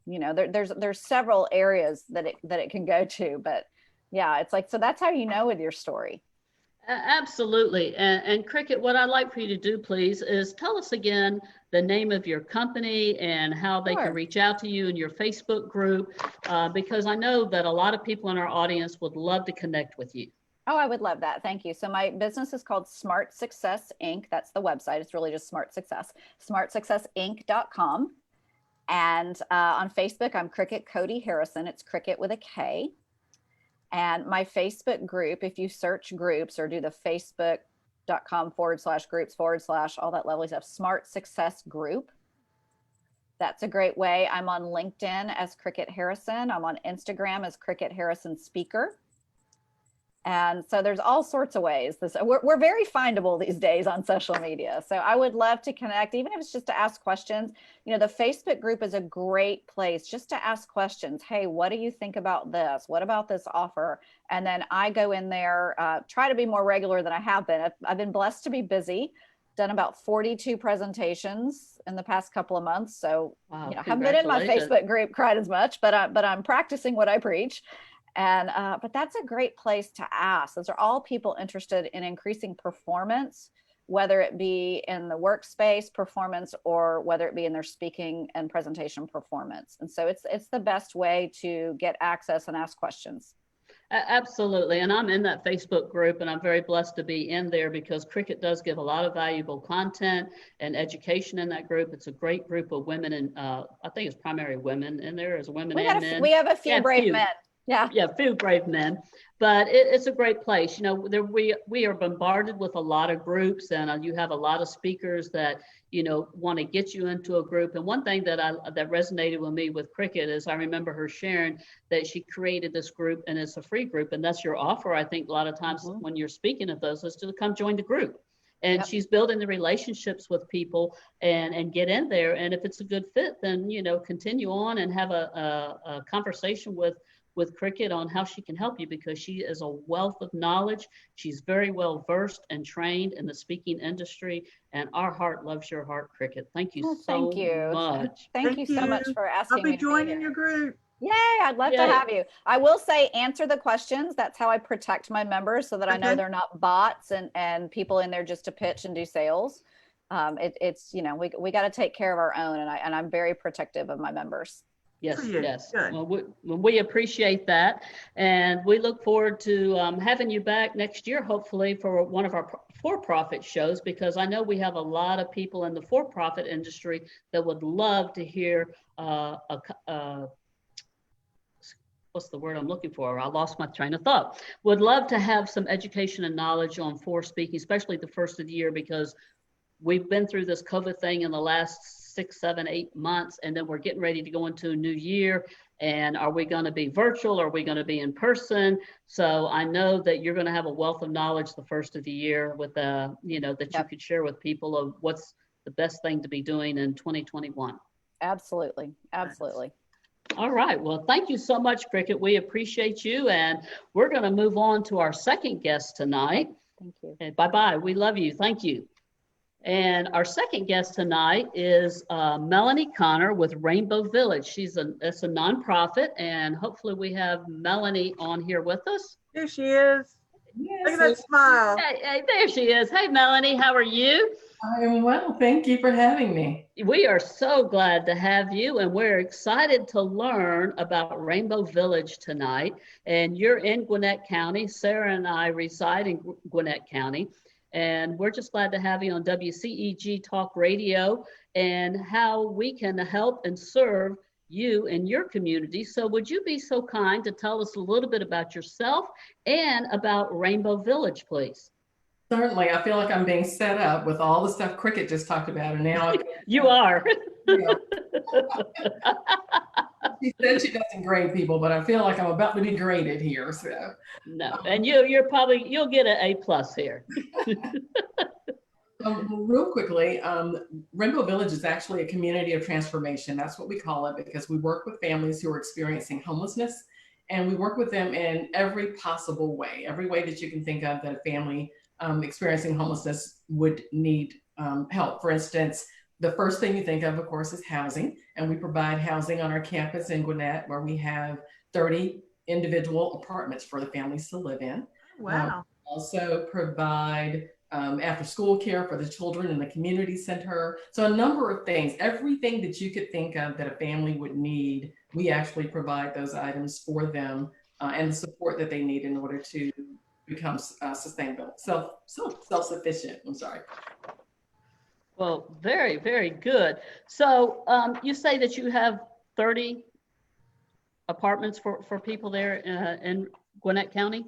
You know, there's several areas that it can go to, but yeah, it's like, so that's how you know with your story. Absolutely. And Kricket, what I'd like for you to do, please, is tell us again the name of your company and how they can reach out to you in your Facebook group, because I know that a lot of people in our audience would love to connect with you. Oh, I would love that. Thank you. So my business is called Smart Success Inc. That's the website. It's really just Smart Success, smartsuccessinc.com. And on Facebook, I'm Kricket Cody Harrison. It's Kricket with a K. And my Facebook group, if you search groups or do the facebook.com/groups/ all that lovely stuff, Smart Success Group. That's a great way. I'm on LinkedIn as Kricket Harrison. I'm on Instagram as Kricket Harrison Speaker. And so there's all sorts of ways. We're very findable these days on social media. So I would love to connect, even if it's just to ask questions. You know, the Facebook group is a great place just to ask questions. Hey, what do you think about this? What about this offer? And then I go in there, try to be more regular than I have been. I've been blessed to be busy, done about 42 presentations in the past couple of months. So, wow, you know, haven't been in my Facebook group quite as much, but I'm practicing what I preach. And but that's a great place to ask. Those are all people interested in increasing performance, whether it be in the workspace performance or whether it be in their speaking and presentation performance. And so it's the best way to get access and ask questions. Absolutely. And I'm in that Facebook group, and I'm very blessed to be in there because Kricket does give a lot of valuable content and education in that group. It's a great group of women, and I think it's primarily women in there, as women and men. We have a few brave men. Yeah, few brave men, but it's a great place. You know, we are bombarded with a lot of groups, and you have a lot of speakers that, you know, want to get you into a group. And one thing that resonated with me with Kricket is I remember her sharing that she created this group, and it's a free group, and that's your offer. I think a lot of times when you're speaking of those is to come join the group. And she's building the relationships with people and get in there. And if it's a good fit, then, you know, continue on and have a conversation with Kricket on how she can help you, because she is a wealth of knowledge. She's very well versed and trained in the speaking industry, and our heart loves your heart, Kricket. Thank you so much. Thank you so much for asking me. I'll be joining your group. Yay, I'd love to have you. I will say, answer the questions. That's how I protect my members, so that I know they're not bots and people in there just to pitch and do sales. It's, you know, we got to take care of our own, and I'm very protective of my members. Yes. Well, we appreciate that. And we look forward to having you back next year, hopefully, for one of our for-profit shows, because I know we have a lot of people in the for-profit industry that would love to hear what's the word I'm looking for? I lost my train of thought. Would love to have some education and knowledge on speaking, especially the first of the year, because we've been through this COVID thing in the last 6, 7, 8 months, and then we're getting ready to go into a new year. And are we going to be virtual? Are we going to be in person? So I know that you're going to have a wealth of knowledge the first of the year with you know, that you could share with people of what's the best thing to be doing in 2021. Absolutely. All right. Well, thank you so much, Kricket. We appreciate you. And we're going to move on to our second guest tonight. Thank you. And bye-bye. We love you. Thank you. And our second guest tonight is Melanie Connor with Rainbow Village. It's a nonprofit, and hopefully we have Melanie on here with us. There she is. Yes. Look at that smile. Hey, there she is. Hey, Melanie, how are you? I am well. Thank you for having me. We are so glad to have you, and we're excited to learn about Rainbow Village tonight. And you're in Gwinnett County. Sara and I reside in Gwinnett County. And we're just glad to have you on WCEG Talk Radio and how we can help and serve you and your community. So would you be so kind to tell us a little bit about yourself and about Rainbow Village, please? Certainly. I feel like I'm being set up with all the stuff Kricket just talked about, and now You are. She said she doesn't grade people, but I feel like I'm about to be graded here. So No, and you'll get an A+ here. real quickly, Rainbow Village is actually a community of transformation. That's what we call it, because we work with families who are experiencing homelessness, and we work with them in every possible way, every way that you can think of that a family experiencing homelessness would need help. For instance, the first thing you think of course, is housing, and we provide housing on our campus in Gwinnett, where we have 30 individual apartments for the families to live in. Wow. Also provide after school care for the children in the community center. So a number of things, everything that you could think of that a family would need, we actually provide those items for them and the support that they need in order to become sustainable, self-sufficient. I'm sorry. Well, very, very good. So you say that you have 30 apartments for people there in Gwinnett County?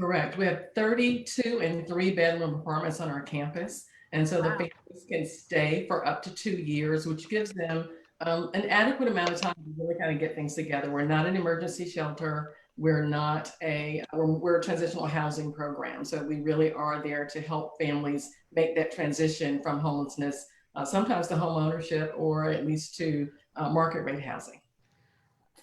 Correct. We have 32 and 3-bedroom apartments on our campus. And so the families can stay for up to 2 years, which gives them an adequate amount of time to really kind of get things together. We're not an emergency shelter. We're not we're a transitional housing program. So we really are there to help families make that transition from homelessness, sometimes to home ownership, or at least to market rate housing.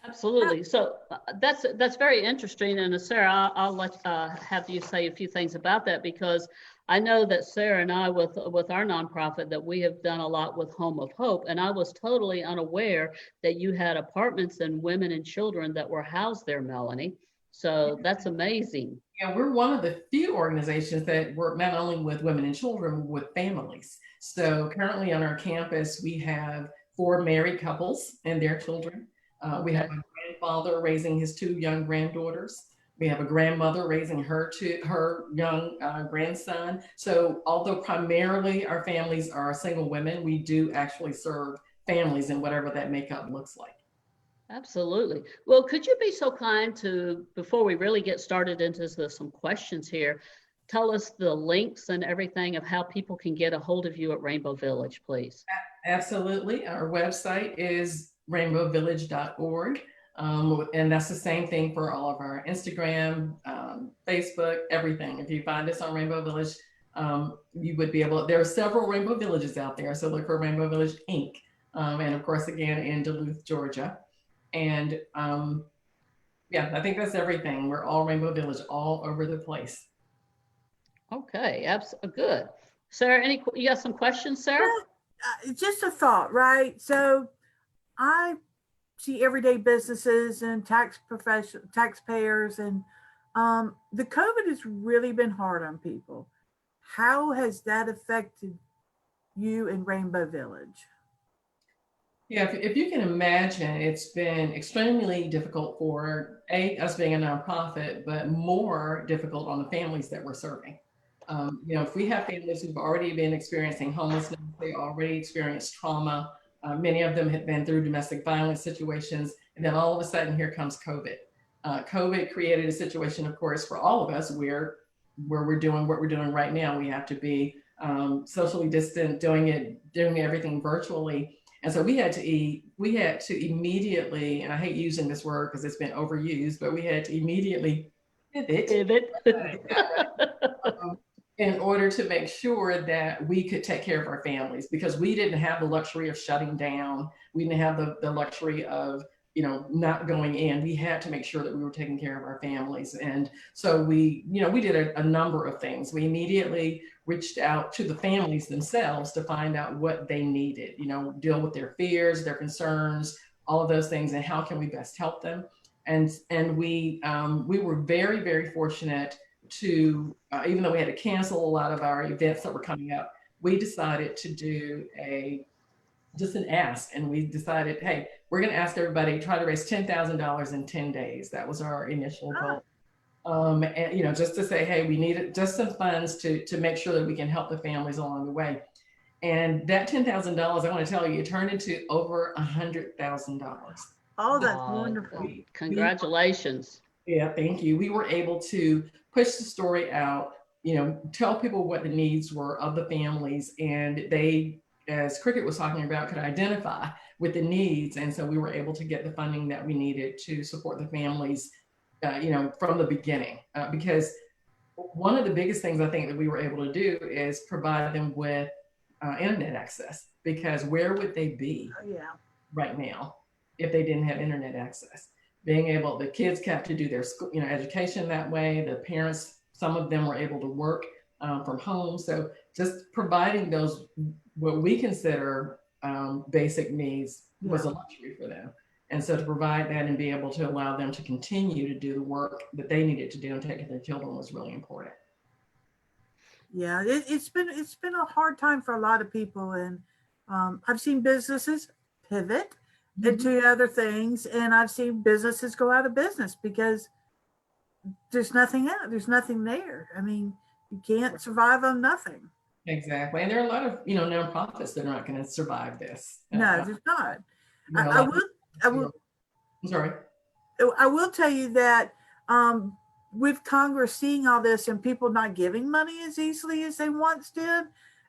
Absolutely. So that's very interesting. And Sarah, I'll let have you say a few things about that, because I know that Sarah and I, with our nonprofit, that we have done a lot with Home of Hope, and I was totally unaware that you had apartments and women and children that were housed there, Melanie. So that's amazing. Yeah, we're one of the few organizations that work not only with women and children, but with families. So currently on our campus, we have 4 married couples and their children. We have a grandfather raising his 2 young granddaughters. We have a grandmother raising her young grandson. So although primarily our families are single women, we do actually serve families in whatever that makeup looks like. Absolutely. Well, could you be so kind to, before we really get started into some questions here, tell us the links and everything of how people can get a hold of you at Rainbow Village, please? Absolutely. Our website is rainbowvillage.org. And that's the same thing for all of our Instagram, Facebook, everything. If you find us on Rainbow Village, you would be able, there are several Rainbow Villages out there. So look for Rainbow Village Inc. And of course, again, in Duluth, Georgia. And yeah, I think that's everything. We're all Rainbow Village, all over the place. Okay, absolutely good. Sarah, you got some questions, Sarah? Just a thought, right? So I see everyday businesses and taxpayers, and the COVID has really been hard on people. How has that affected you in Rainbow Village? Yeah, if you can imagine, it's been extremely difficult for us being a nonprofit, but more difficult on the families that we're serving. If we have families who've already been experiencing homelessness, they already experienced trauma. Many of them have been through domestic violence situations, and then all of a sudden here comes COVID. COVID created a situation, of course, for all of us where we're doing what we're doing right now. We have to be socially distant, doing everything virtually. And so we had to immediately, and I hate using this word because it's been overused, but we had to immediately pivot. In order to make sure that we could take care of our families, because we didn't have the luxury of shutting down. We didn't have the luxury of, not going in. We had to make sure that we were taking care of our families. And so we did a number of things. We immediately reached out to the families themselves to find out what they needed, deal with their fears, their concerns, all of those things, and how can we best help them. And we were very, very fortunate to, even though we had to cancel a lot of our events that were coming up, we decided to do just an ask. And we decided, hey, we're going to ask everybody, try to raise $10,000 in 10 days. That was our initial goal. And, just to say, hey, we need just some funds to make sure that we can help the families along the way. And that $10,000, I want to tell you, it turned into over $100,000. Oh, that's Wow, wonderful. congratulations. Yeah, thank you. We were able to push the story out, tell people what the needs were of the families, and they, as Kricket was talking about, could identify with the needs. And so we were able to get the funding that we needed to support the families, from the beginning. Because one of the biggest things I think that we were able to do is provide them with internet access, because where would they be right now if they didn't have internet access? Being able, the kids kept to do their school, education that way. The parents, some of them were able to work from home. So just providing those, what we consider basic needs, was a luxury for them. And so to provide that and be able to allow them to continue to do the work that they needed to do and take care of their children was really important. Yeah, it's been a hard time for a lot of people, and I've seen businesses pivot into other things, and I've seen businesses go out of business because there's nothing out, there's nothing there. I mean, you can't survive on nothing. Exactly, and there are a lot of nonprofits that are not going to survive this. No, there's not. I will. I'm sorry. I will tell you that with Congress seeing all this and people not giving money as easily as they once did,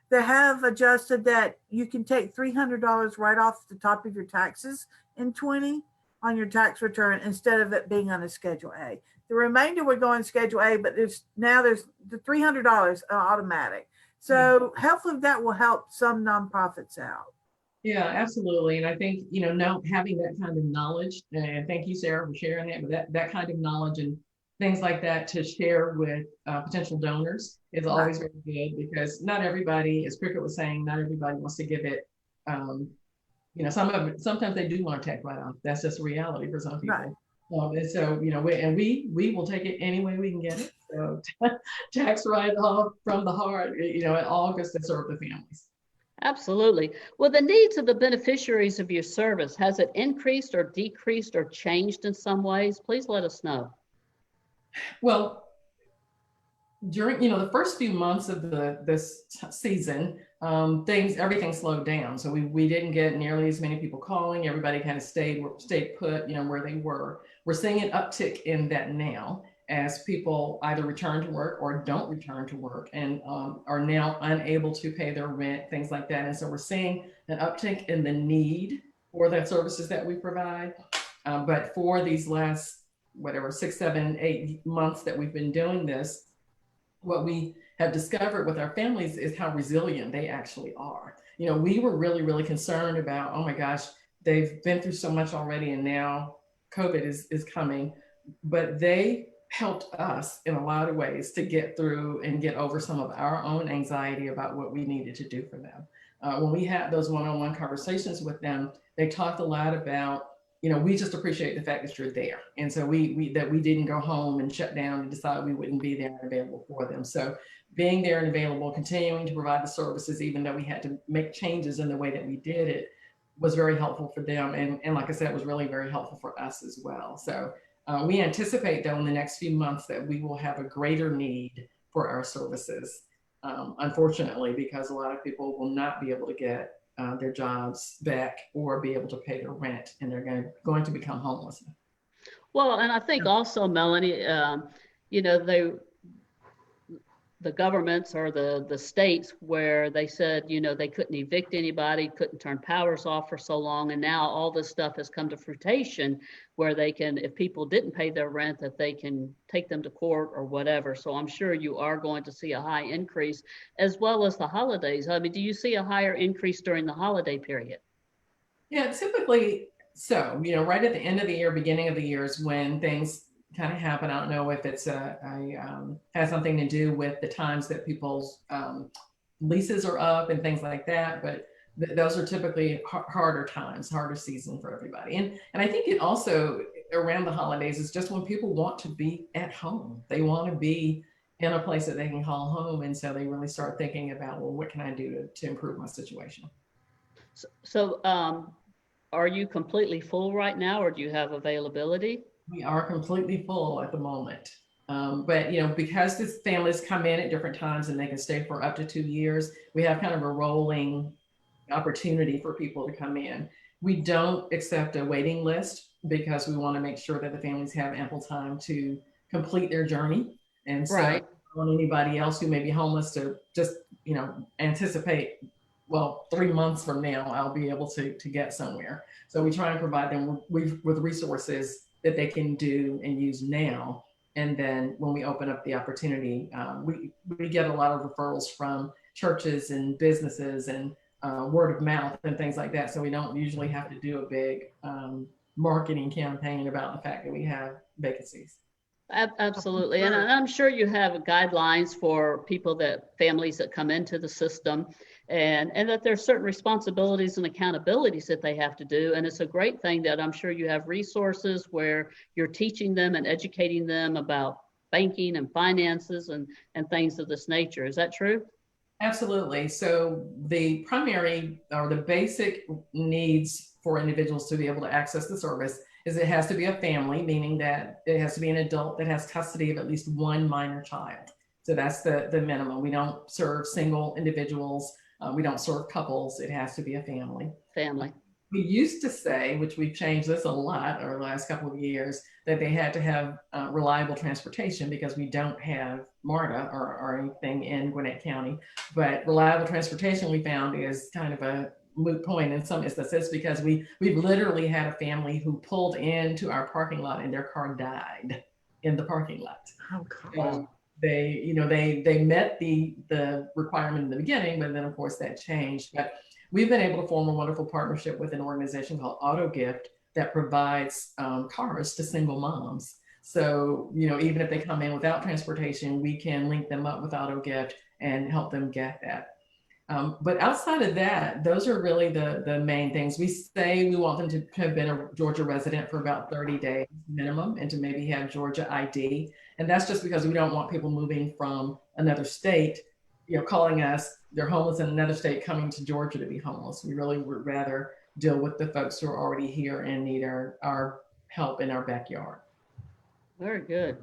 they have adjusted that you can take $300 right off the top of your taxes in 20 on your tax return instead of it being on a Schedule A. The remainder would go on Schedule A, but there's the $300 automatic. So hopefully that will help some nonprofits out. Yeah, absolutely. And I think, now having that kind of knowledge, and thank you, Sarah, for sharing that, but that kind of knowledge and things like that to share with potential donors is always very good, because not everybody, as Kricket was saying, not everybody wants to give it. Sometimes they do want to tax write-off. That's just a reality for some people. Right. And so, we will take it any way we can get it. So tax write-off from the heart, it all goes to serve the families. Absolutely. Well, the needs of the beneficiaries of your service, has it increased or decreased or changed in some ways? Please let us know. Well, during the first few months of this season, everything slowed down. So we didn't get nearly as many people calling. Everybody kind of stayed put, where they were. We're seeing an uptick in that now, as people either return to work or don't return to work and are now unable to pay their rent, things like that. And so we're seeing an uptick in the need for the services that we provide. But for these last, 6, 7, 8 months that we've been doing this, what we have discovered with our families is how resilient they actually are. We were really, really concerned about, oh my gosh, they've been through so much already and now COVID is coming, but they helped us in a lot of ways to get through and get over some of our own anxiety about what we needed to do for them. When we had those one-on-one conversations with them, they talked a lot about, we just appreciate the fact that you're there. And so we didn't go home and shut down and decide we wouldn't be there and available for them. So being there and available, continuing to provide the services, even though we had to make changes in the way that we did it, was very helpful for them. And like I said, was really very helpful for us as well. So we anticipate, though, in the next few months that we will have a greater need for our services, unfortunately, because a lot of people will not be able to get their jobs back or be able to pay their rent, and they're going to become homeless. Well, and I think also, Melanie, the governments or the states where they said, they couldn't evict anybody, couldn't turn powers off for so long. And now all this stuff has come to fruition where they can, if people didn't pay their rent, that they can take them to court or whatever. So I'm sure you are going to see a high increase, as well as the holidays. I mean, do you see a higher increase during the holiday period? Yeah, typically so. Right at the end of the year, beginning of the year is when things kind of happen. I don't know if it's has something to do with the times that people's leases are up and things like that, but those are typically harder season for everybody. And I think it also around the holidays is just when people want to be at home. They want to be in a place that they can call home, and so they really start thinking about, well, what can I do to improve my situation? So are you completely full right now, or do you have availability? We are completely full at the moment. But because these families come in at different times and they can stay for up to 2 years, we have kind of a rolling opportunity for people to come in. We don't accept a waiting list because we want to make sure that the families have ample time to complete their journey. And so Right. I don't want anybody else who may be homeless to just, anticipate, well, 3 months from now, I'll be able to get somewhere. So we try and provide them with resources that they can do and use now. And then when we open up the opportunity, we get a lot of referrals from churches and businesses and word of mouth and things like that. So we don't usually have to do a big marketing campaign about the fact that we have vacancies. Absolutely. And I'm sure you have guidelines for families that come into the system, and that there's certain responsibilities and accountabilities that they have to do. And it's a great thing that I'm sure you have resources where you're teaching them and educating them about banking and finances and things of this nature. Is that true? Absolutely. So the primary or the basic needs for individuals to be able to access the service is it has to be a family, meaning that it has to be an adult that has custody of at least one minor child. So that's the minimum. We don't serve single individuals. We don't serve couples. It has to be a family. Family. We used to say, which we've changed this a lot over the last couple of years, that they had to have reliable transportation because we don't have MARTA or anything in Gwinnett County. But reliable transportation, we found, is kind of a moot point in some instances because we've literally had a family who pulled into our parking lot and their car died in the parking lot. Oh, God. They met the requirement in the beginning, but then of course that changed. But we've been able to form a wonderful partnership with an organization called Auto Gift that provides cars to single moms. So, even if they come in without transportation, we can link them up with Auto Gift and help them get that. But outside of that, those are really the main things. We say we want them to have been a Georgia resident for about 30 days minimum and to maybe have Georgia ID. And that's just because we don't want people moving from another state, calling us, they're homeless in another state, coming to Georgia to be homeless. We really would rather deal with the folks who are already here and need our help in our backyard. Very good.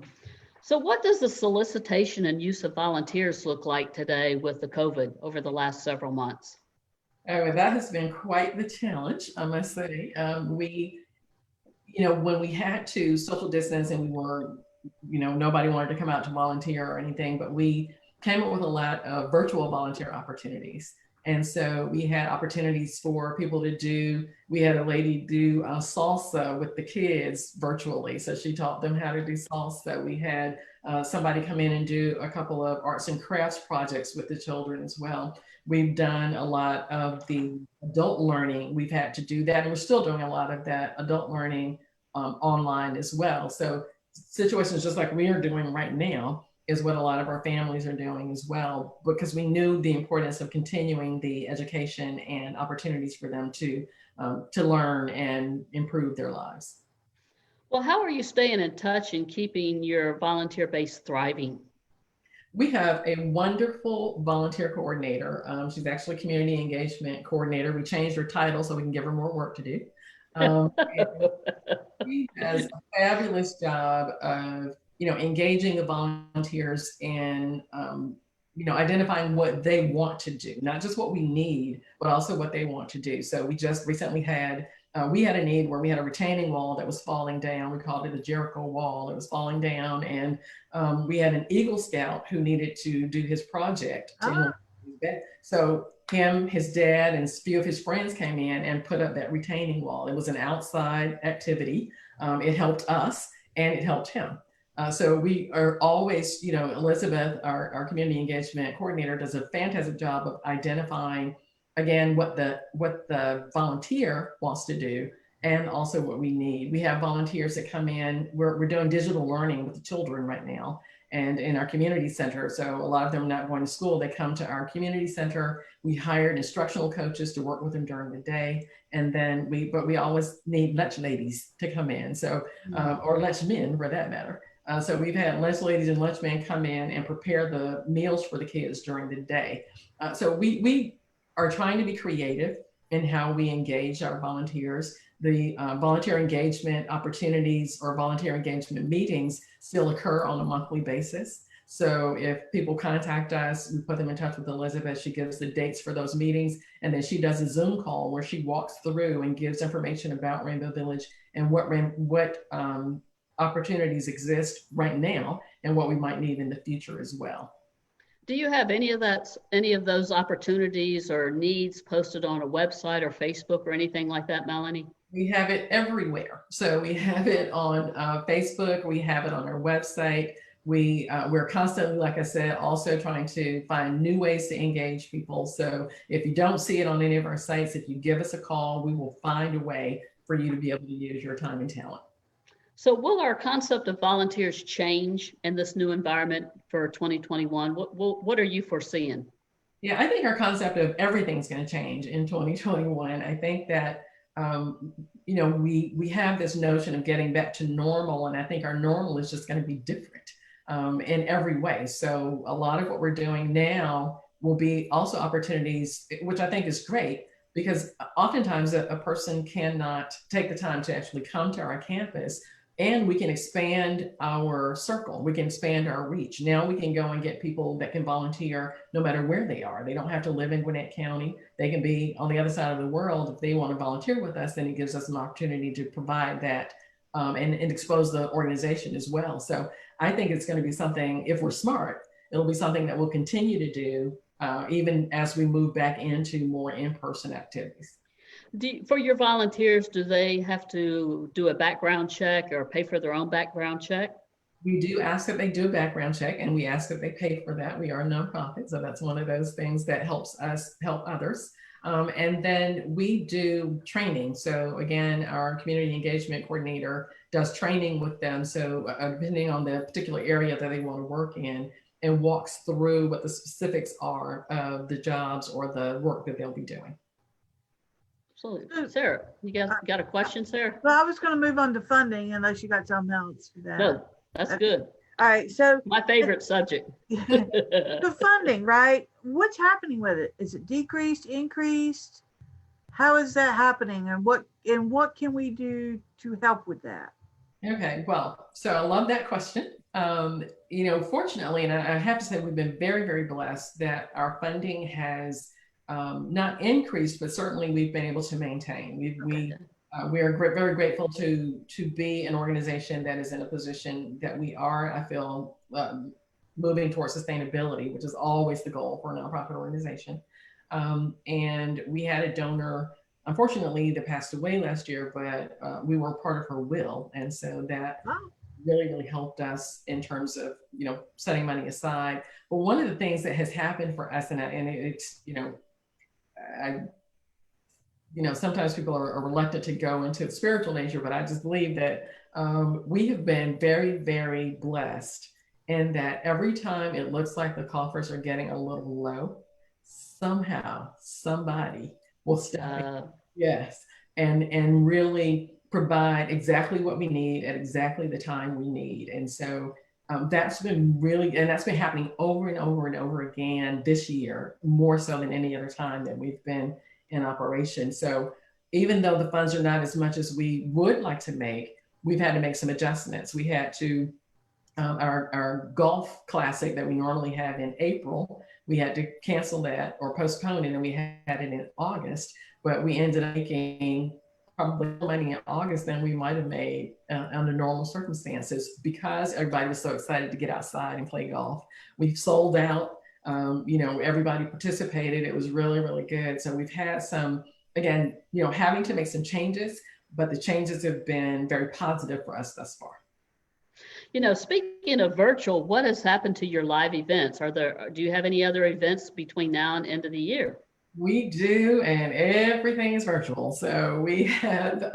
So what does the solicitation and use of volunteers look like today with the COVID over the last several months? Oh, that has been quite the challenge, I must say. When we had to social distance and we were, nobody wanted to come out to volunteer or anything, but we came up with a lot of virtual volunteer opportunities. And so we had opportunities for people to do, we had a lady do salsa with the kids virtually. So she taught them how to do salsa. We had somebody come in and do a couple of arts and crafts projects with the children as well. We've done a lot of the adult learning. We've had to do that. And we're still doing a lot of that adult learning online as well. So situations just like we are doing right now is what a lot of our families are doing as well, because we knew the importance of continuing the education and opportunities for them to learn and improve their lives. Well, how are you staying in touch and keeping your volunteer base thriving? We have a wonderful volunteer coordinator. She's actually community engagement coordinator. We changed her title so we can give her more work to do. She does a fabulous job of engaging the volunteers and, identifying what they want to do, not just what we need, but also what they want to do. So we just recently had, we had a need where we had a retaining wall that was falling down. We called it a Jericho wall. It was falling down. And we had an Eagle Scout who needed to do his project. So him, his dad, and a few of his friends came in and put up that retaining wall. It was an outside activity. It helped us and it helped him. So we are always, Elizabeth, our community engagement coordinator, does a fantastic job of identifying, again, what the volunteer wants to do and also what we need. We have volunteers that come in. We're doing digital learning with the children right now and in our community center. So a lot of them are not going to school. They come to our community center. We hired instructional coaches to work with them during the day. And then we always need lunch ladies to come in. So, or lunch men for that matter. So we've had lunch ladies and lunch men come in and prepare the meals for the kids during the day. So we are trying to be creative in how we engage our volunteers. The volunteer engagement opportunities or volunteer engagement meetings still occur on a monthly basis. So if people contact us, we put them in touch with Elizabeth. She gives the dates for those meetings, and then she does a Zoom call where she walks through and gives information about Rainbow Village and what opportunities exist right now and what we might need in the future as well. Do you have any of those opportunities or needs posted on a website or Facebook or anything like that, Melanie? We have it everywhere. So we have it on Facebook. We have it on our website. We're constantly, like I said, also trying to find new ways to engage people. So if you don't see it on any of our sites, if you give us a call, we will find a way for you to be able to use your time and talent. So will our concept of volunteers change in this new environment for 2021? What are you foreseeing? Yeah, I think our concept of everything's going to change in 2021. I think that, we have this notion of getting back to normal, and I think our normal is just going to be different in every way. So a lot of what we're doing now will be also opportunities, which I think is great, because oftentimes a person cannot take the time to actually come to our campus. And we can expand our circle. We can expand our reach. Now we can go and get people that can volunteer no matter where they are. They don't have to live in Gwinnett County. They can be on the other side of the world. If they want to volunteer with us, then it gives us an opportunity to provide that and expose the organization as well. So I think it's going to be something, if we're smart, it'll be something that we'll continue to do even as we move back into more in-person activities. For your volunteers, do they have to do a background check or pay for their own background check? We do ask that they do a background check, and we ask that they pay for that. We are a nonprofit, so that's one of those things that helps us help others. And then we do training. So again, our community engagement coordinator does training with them. So depending on the particular area that they want to work in, and walks through what the specifics are of the jobs or the work that they'll be doing. Absolutely. Sarah, you got a question, Sarah? Well, I was going to move on to funding unless you got something else for that. No, that's good. All right. So my favorite subject. The funding, right? What's happening with it? Is it decreased, increased? How is that happening? And what can we do to help with that? Okay, well, so I love that question. Fortunately, and I have to say we've been very, very blessed that our funding has not increased, but certainly we've been able to maintain. We are very grateful to be an organization that is in a position that we are, I feel, moving towards sustainability, which is always the goal for a nonprofit organization. And we had a donor, unfortunately, that passed away last year, but we were part of her will. And so that really, really helped us in terms of, setting money aside. But one of the things that has happened for us, and it's, sometimes people are reluctant to go into the spiritual nature, but I just believe that we have been very, very blessed in that every time it looks like the coffers are getting a little low, somehow somebody will step in, yes, and really provide exactly what we need at exactly the time we need. And so that's been that's been happening over and over and over again this year, more so than any other time that we've been in operation. So even though the funds are not as much as we would like to make, we've had to make some adjustments. We had to, our golf classic that we normally have in April, we had to cancel that or postpone it, and we had it in August, but we ended up making probably more money in August than we might have made under normal circumstances because everybody was so excited to get outside and play golf. We've sold out. Everybody participated. It was really, really good. So we've had some, again, having to make some changes, but the changes have been very positive for us thus far. Speaking of virtual, what has happened to your live events? Do you have any other events between now and end of the year? We do, and everything is virtual. So we have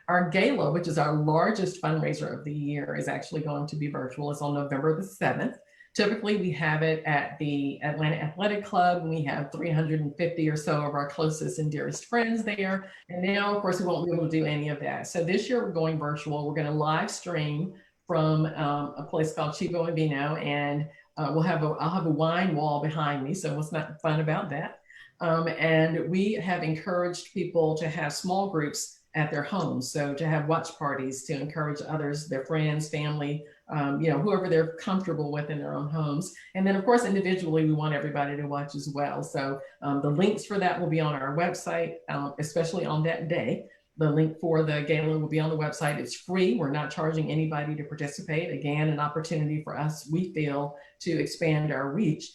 our gala, which is our largest fundraiser of the year, is actually going to be virtual. It's on November the 7th. Typically, we have it at the Atlanta Athletic Club, and we have 350 or so of our closest and dearest friends there. And now, of course, we won't be able to do any of that. So this year, we're going virtual. We're going to live stream from a place called Chivo and Vino, and I'll have a wine wall behind me. So what's not fun about that? And we have encouraged people to have small groups at their homes. So to have watch parties to encourage others, their friends, family, whoever they're comfortable with in their own homes. And then of course, individually, we want everybody to watch as well. So the links for that will be on our website, especially on that day. The link for the gala will be on the website. It's free. We're not charging anybody to participate. Again, an opportunity for us, we feel, to expand our reach.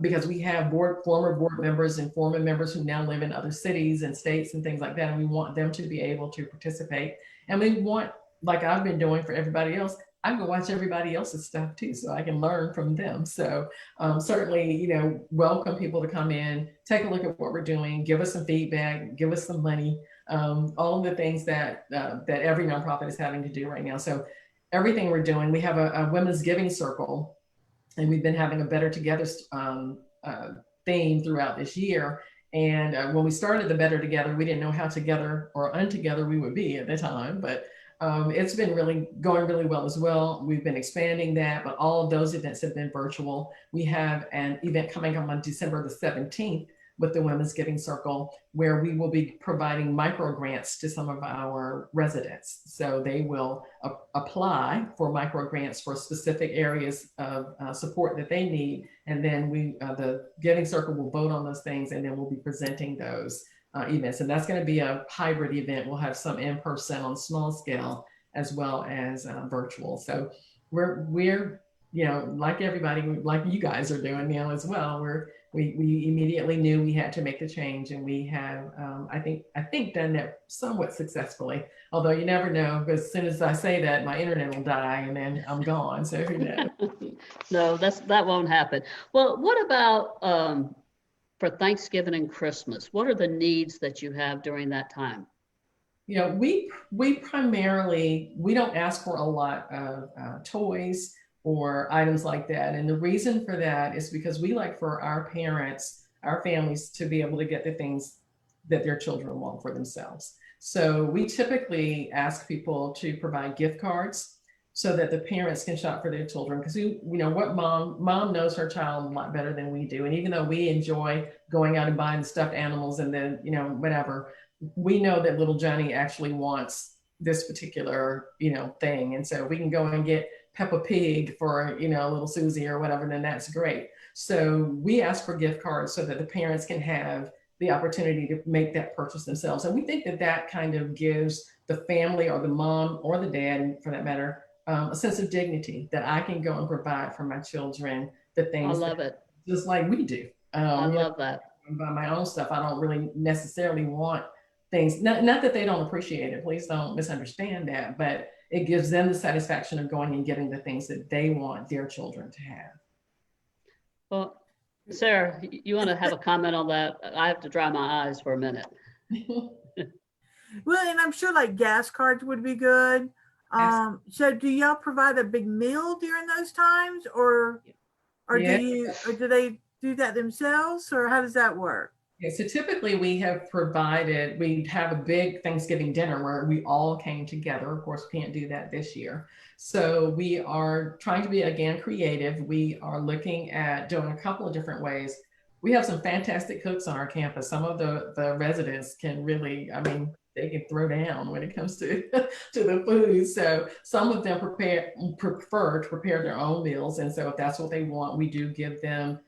Because we have former board members and former members who now live in other cities and states and things like that. And we want them to be able to participate. And we want, like I've been doing for everybody else, I can go watch everybody else's stuff too, so I can learn from them. So certainly, welcome people to come in, take a look at what we're doing, give us some feedback, give us some money, all of the things that every nonprofit is having to do right now. So everything we're doing, we have a women's giving circle. And we've been having a Better Together theme throughout this year. And when we started the Better Together, we didn't know how together or untogether we would be at the time, but it's been going really well as well. We've been expanding that, but all of those events have been virtual. We have an event coming up on December the 17th with the Women's Giving Circle, where we will be providing micro grants to some of our residents. So they will apply for micro grants for specific areas of support that they need. And then the Giving Circle will vote on those things, and then we'll be presenting those events. And that's going to be a hybrid event. We'll have some in person on small scale as well as virtual. So we're like everybody, like you guys are doing now as well. We immediately knew we had to make the change, and we have, I think done that somewhat successfully. Although you never know, because as soon as I say that, my internet will die, and then I'm gone. So who knows? No, that won't happen. Well, what about for Thanksgiving and Christmas? What are the needs that you have during that time? We primarily, we don't ask for a lot of toys or items like that. And the reason for that is because we like for our parents, our families, to be able to get the things that their children want for themselves. So we typically ask people to provide gift cards so that the parents can shop for their children. Because what mom knows her child a lot better than we do. And even though we enjoy going out and buying stuffed animals and then, whatever, we know that little Johnny actually wants this particular, thing. And so we can go and get Peppa Pig for, little Susie or whatever, then that's great. So we ask for gift cards so that the parents can have the opportunity to make that purchase themselves. And we think that kind of gives the family or the mom or the dad, for that matter, a sense of dignity that I can go and provide for my children the things. I love it. Just like we do. I love that. By my own stuff, I don't really necessarily want things, not that they don't appreciate it, please don't misunderstand that, but it gives them the satisfaction of going and getting the things that they want their children to have. Well, Sarah, you want to have a comment on that? I have to dry my eyes for a minute. Well, and I'm sure like gas cards would be good. So do y'all provide a big meal during those times, or do they do that themselves, or how does that work? Yeah, so typically we have a big Thanksgiving dinner where we all came together. Of course, we can't do that this year. So we are trying to be, again, creative. We are looking at doing a couple of different ways. We have some fantastic cooks on our campus. Some of the residents can really, they can throw down when it comes to the food. So some of them prefer to prepare their own meals. And so if that's what they want, we do give them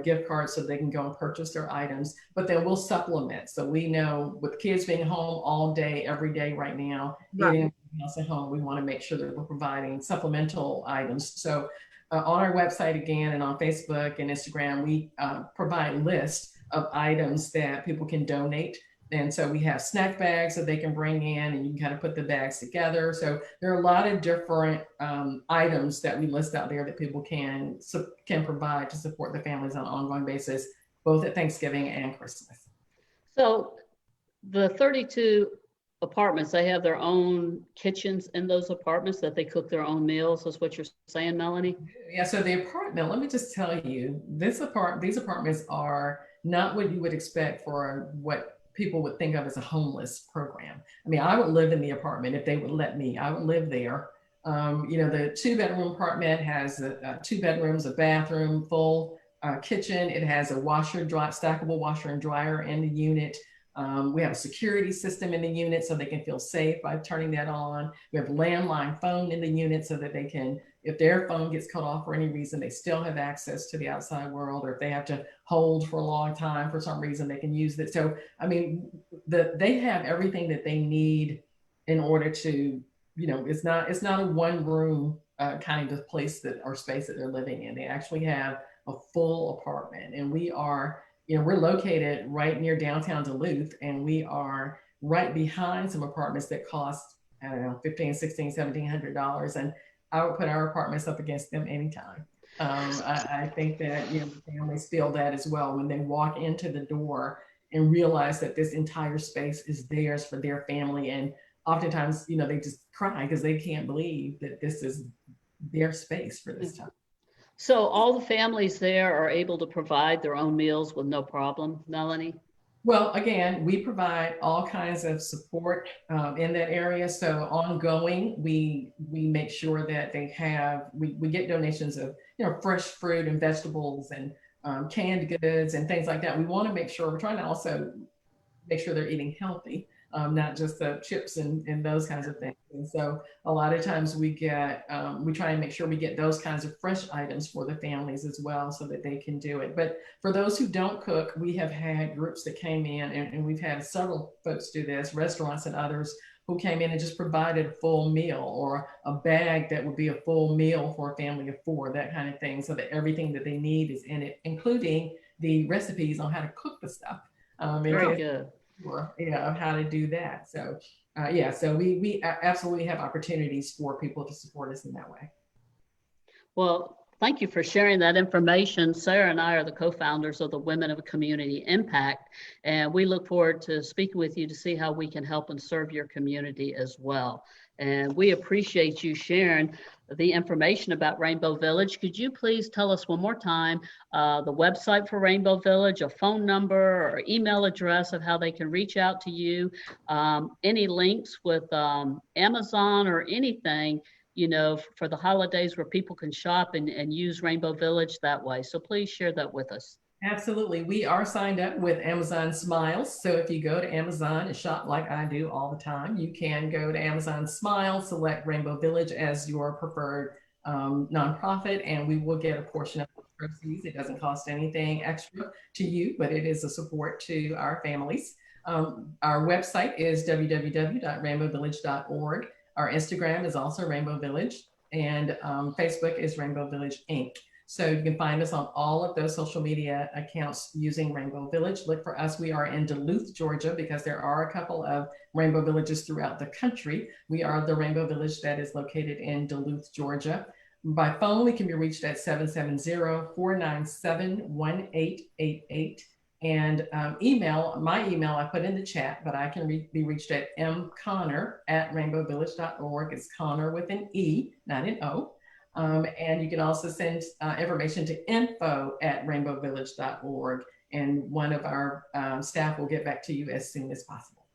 gift cards so they can go and purchase their items, but then we'll supplement. So we know with kids being home all day, every day right now, eating everything else at home, we want to make sure that we're providing supplemental items. So on our website again, and on Facebook and Instagram, we provide lists of items that people can donate. And so we have snack bags that they can bring in, and you can kind of put the bags together. So there are a lot of different items that we list out there that people can provide to support the families on an ongoing basis, both at Thanksgiving and Christmas. So the 32 apartments, they have their own kitchens in those apartments that they cook their own meals. Is what you're saying, Melanie? Yeah, so the apartment, let me just tell you, these apartments are not what you would expect for what people would think of as a homeless program. I would live in the apartment if they would let me. I would live there. The 2-bedroom apartment has 2 bedrooms, a bathroom, full kitchen. It has a stackable washer and dryer in the unit. We have a security system in the unit so they can feel safe by turning that on. We have landline phone in the unit so that they can, if their phone gets cut off for any reason, they still have access to the outside world, or if they have to hold for a long time for some reason, they can use it. So, I mean, they have everything that they need in order to, it's not a one room kind of place or space that they're living in. They actually have a full apartment, and we're located right near downtown Duluth, and we are right behind some apartments that cost, I don't know, $1,500, $1,600, $1,700. And I would put our apartments up against them anytime. I think that, families feel that as well when they walk into the door and realize that this entire space is theirs for their family. And oftentimes, they just cry because they can't believe that this is their space for this time. So all the families there are able to provide their own meals with no problem, Melanie? Well, again, we provide all kinds of support in that area. So ongoing, we make sure that they have, we get donations of, fresh fruit and vegetables and canned goods and things like that. We want to make sure, we're trying to also make sure they're eating healthy, not just the chips and those kinds of things. And so a lot of times we try and make sure we get those kinds of fresh items for the families as well so that they can do it. But for those who don't cook, we have had groups that came in, and we've had several folks do this, restaurants and others, who came in and just provided a full meal or a bag that would be a full meal for a family of 4, that kind of thing, so that everything that they need is in it, including the recipes on how to cook the stuff. Very good. Of how to do that. So so we absolutely have opportunities for people to support us in that way. Well, thank you for sharing that information. Sara and I are the co-founders of the Women of Community Impact, and we look forward to speaking with you to see how we can help and serve your community as well. And we appreciate you sharing the information about Rainbow Village. Could you please tell us one more time the website for Rainbow Village, a phone number or email address of how they can reach out to you, any links with Amazon or anything, for the holidays where people can shop and use Rainbow Village that way. So please share that with us. Absolutely. We are signed up with Amazon Smiles. So if you go to Amazon and shop like I do all the time, you can go to Amazon Smiles, select Rainbow Village as your preferred nonprofit, and we will get a portion of the proceeds. It doesn't cost anything extra to you, but it is a support to our families. Our website is www.rainbowvillage.org. Our Instagram is also Rainbow Village, and Facebook is Rainbow Village Inc. So you can find us on all of those social media accounts using Rainbow Village. Look for us. We are in Duluth, Georgia, because there are a couple of Rainbow Villages throughout the country. We are the Rainbow Village that is located in Duluth, Georgia. By phone, we can be reached at 770-497-1888. And my email I put in the chat, but I can be reached at mconnor@rainbowvillage.org. It's Connor with an E, not an O. And you can also send information to info@rainbowvillage.org, and one of our staff will get back to you as soon as possible.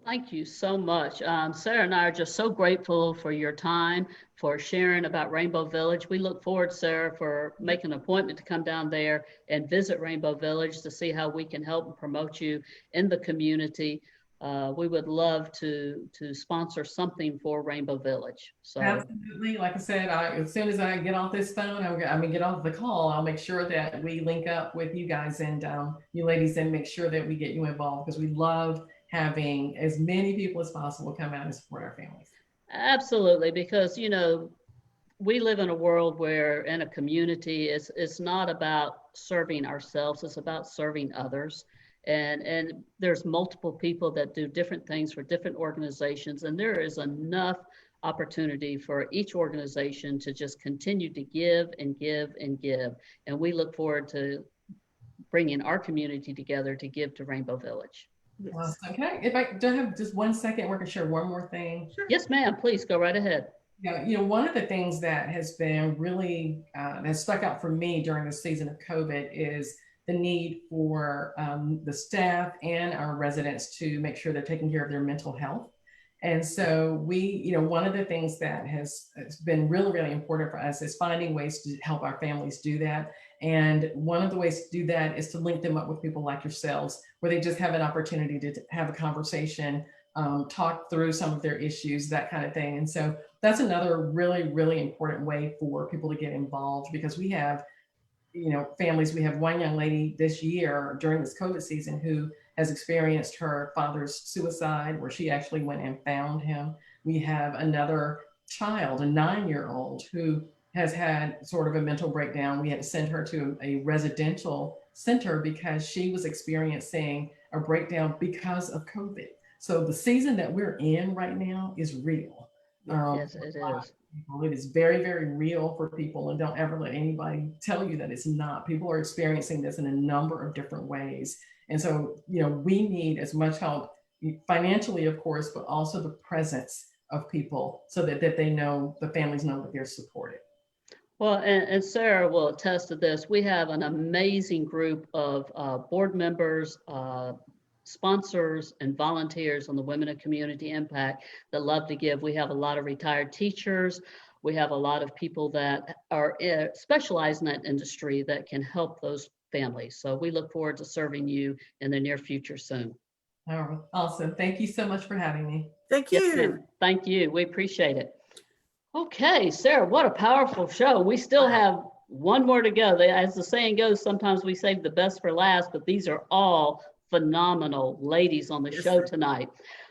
Thank you so much. Sara and I are just so grateful for your time, for sharing about Rainbow Village. We look forward, Sara, for making an appointment to come down there and visit Rainbow Village to see how we can help and promote you in the community. We would love to sponsor something for Rainbow Village. So absolutely, like I said, as soon as I get off this phone, get off the call, I'll make sure that we link up with you guys and you ladies and make sure that we get you involved, because we love having as many people as possible come out and support our families. Absolutely, because we live in a world where, in a community, it's not about serving ourselves, it's about serving others. And there's multiple people that do different things for different organizations, and there is enough opportunity for each organization to just continue to give and give and give. And we look forward to bringing our community together to give to Rainbow Village. Yes. Okay, if I do have just 1 second, we're going to share one more thing. Sure. Yes, ma'am, please go right ahead. Yeah, one of the things that has been really, has stuck out for me during the season of COVID is the need for the staff and our residents to make sure they're taking care of their mental health. And so one of the things that has been really, really important for us is finding ways to help our families do that. And one of the ways to do that is to link them up with people like yourselves, where they just have an opportunity to have a conversation, talk through some of their issues, that kind of thing. And so that's another really, really important way for people to get involved, because we have, families. We have one young lady this year during this COVID season who has experienced her father's suicide, where she actually went and found him. We have another child, a 9-year-old, who has had sort of a mental breakdown. We had to send her to a residential center because she was experiencing a breakdown because of COVID. So the season that we're in right now is real. Yes, it is. It is very, very real for people, and don't ever let anybody tell you that it's not. People are experiencing this in a number of different ways. And so, we need as much help financially, of course, but also the presence of people so that they know, the families know that they're supported. Well, and Sarah will attest to this. We have an amazing group of board members, sponsors, and volunteers on the Women of Community Impact that love to give. We have a lot of retired teachers. We have a lot of people that are specialized in that industry that can help those families. So we look forward to serving you in the near future soon. All right. Awesome. Thank you so much for having me. Thank you. Yes, thank you. We appreciate it. Okay, Sarah, what a powerful show. We still have one more to go. As the saying goes, sometimes we save the best for last, but these are all phenomenal ladies on the show tonight.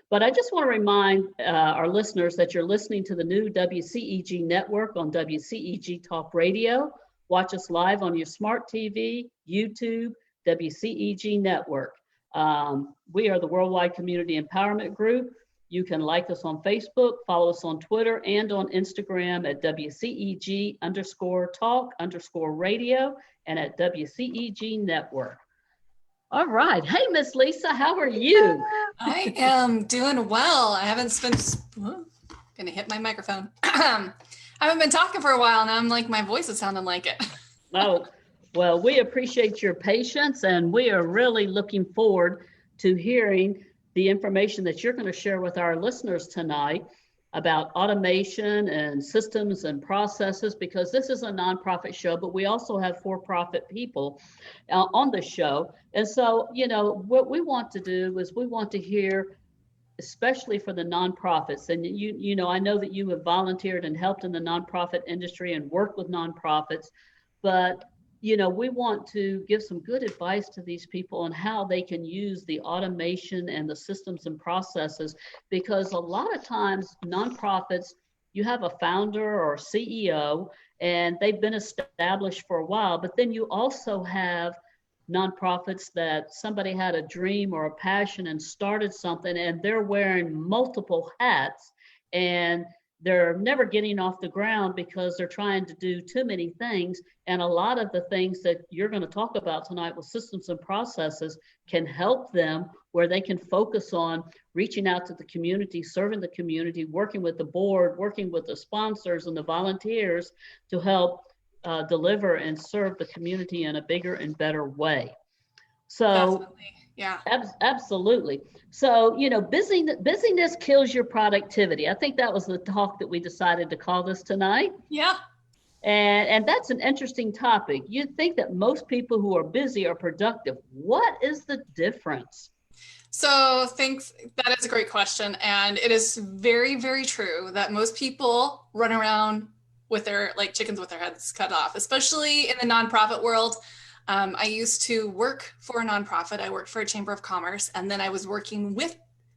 But I just want to remind our listeners that you're listening to the new WCEG network on WCEG Talk Radio. Watch us live on your smart TV, YouTube, WCEG Network. We are the Worldwide Community Empowerment Group. You can like us on Facebook, follow us on Twitter, and on Instagram at WCEG_talk_radio and at WCEG Network. All right. Hey, Miss Lisa, how are you? I am doing well. I haven't been, gonna hit my microphone. I haven't been talking for a while, and I'm like, my voice is sounding like it. Oh, well, we appreciate your patience, and we are really looking forward to hearing the information that you're going to share with our listeners tonight about automation and systems and processes, because this is a nonprofit show, but we also have for-profit people on the show. And so, what we want to do is we want to hear, especially for the nonprofits. And I know that you have volunteered and helped in the nonprofit industry and worked with nonprofits, but we want to give some good advice to these people on how they can use the automation and the systems and processes, because a lot of times nonprofits, you have a founder or CEO and they've been established for a while, but then you also have nonprofits that somebody had a dream or a passion and started something, and they're wearing multiple hats and they're never getting off the ground because they're trying to do too many things. And a lot of the things that you're going to talk about tonight with systems and processes can help them, where they can focus on reaching out to the community, serving the community, working with the board, working with the sponsors and the volunteers to help deliver and serve the community in a bigger and better way. So Definitely. Yeah. Absolutely. So, busyness kills your productivity. I think that was the talk that we decided to call this tonight. Yeah. And that's an interesting topic. You'd think that most people who are busy are productive. What is the difference? So thanks. That is a great question. And it is very, very true that most people run around with their, like chickens with their heads cut off, especially in the nonprofit world. I used to work for a nonprofit. I worked for a chamber of commerce, and then I was working with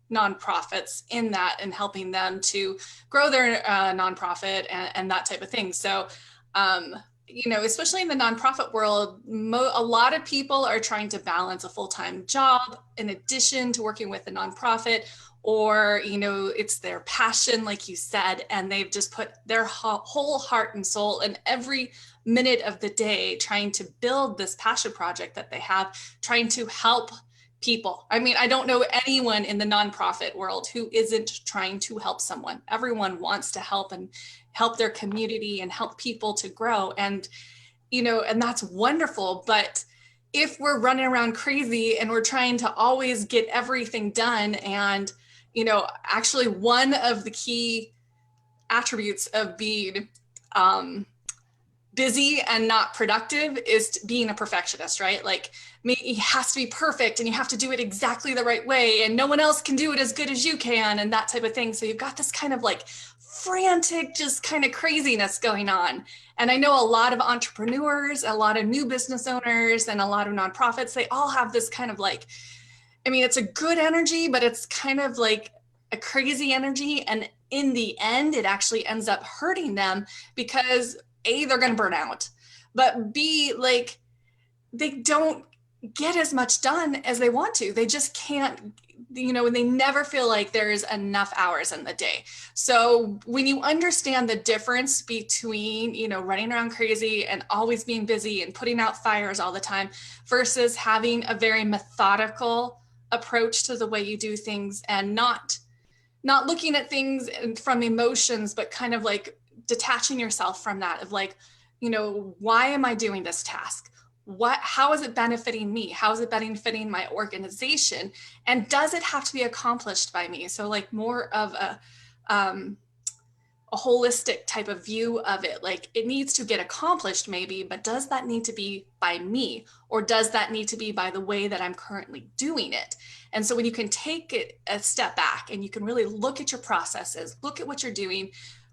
nonprofits in that and helping them to grow their nonprofit and that type of thing. So, especially in the nonprofit world, a lot of people are trying to balance a full-time job in addition to working with a nonprofit, or, it's their passion, like you said, and they've just put their whole heart and soul in every minute of the day trying to build this passion project that they have, trying to help people. I mean, I don't know anyone in the nonprofit world who isn't trying to help someone. Everyone wants to help and help their community and help people to grow. And, and that's wonderful. But if we're running around crazy and we're trying to always get everything done, and, actually one of the key attributes of being busy and not productive is being a perfectionist, right? Like, it has to be perfect and you have to do it exactly the right way and no one else can do it as good as you can and that type of thing. So you've got this kind of like frantic, just kind of craziness going on. And I know a lot of entrepreneurs, a lot of new business owners, and a lot of nonprofits, they all have this kind of like, I mean, it's a good energy, but it's kind of like a crazy energy. And in the end, it actually ends up hurting them because A, they're going to burn out, but B, like, they don't get as much done as they want to. They just can't, you know, and they never feel like there's enough hours in the day. So when you understand the difference between, you know, running around crazy and always being busy and putting out fires all the time versus having a very methodical approach to the way you do things and not looking at things from emotions, but kind of like detaching yourself from that of like, you know, why am I doing this task? How is it benefiting me? How is it benefiting my organization? And does it have to be accomplished by me? So like more of a holistic type of view of it. Like, it needs to get accomplished maybe, but does that need to be by me? Or does that need to be by the way that I'm currently doing it? And so when you can take it a step back and you can really look at your processes, look at what you're doing,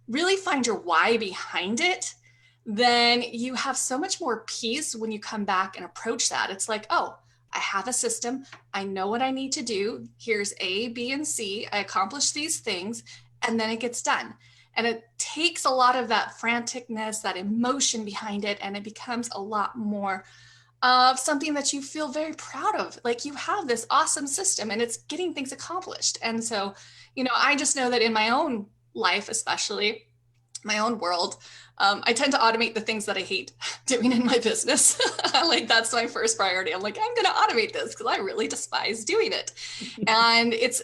really find your why behind it, then you have so much more peace when you come back and approach that. It's like, oh, I have a system. I know what I need to do. Here's A, B, and C. I accomplish these things, and then it gets done. And it takes a lot of that franticness, that emotion behind it, and it becomes a lot more of something that you feel very proud of. Like, you have this awesome system and it's getting things accomplished. And so, you know, I just know that in my own life, especially my own world, I tend to automate the things that I hate doing in my business. Like, that's my first priority. I'm like, I'm going to automate this because I really despise doing it. And it's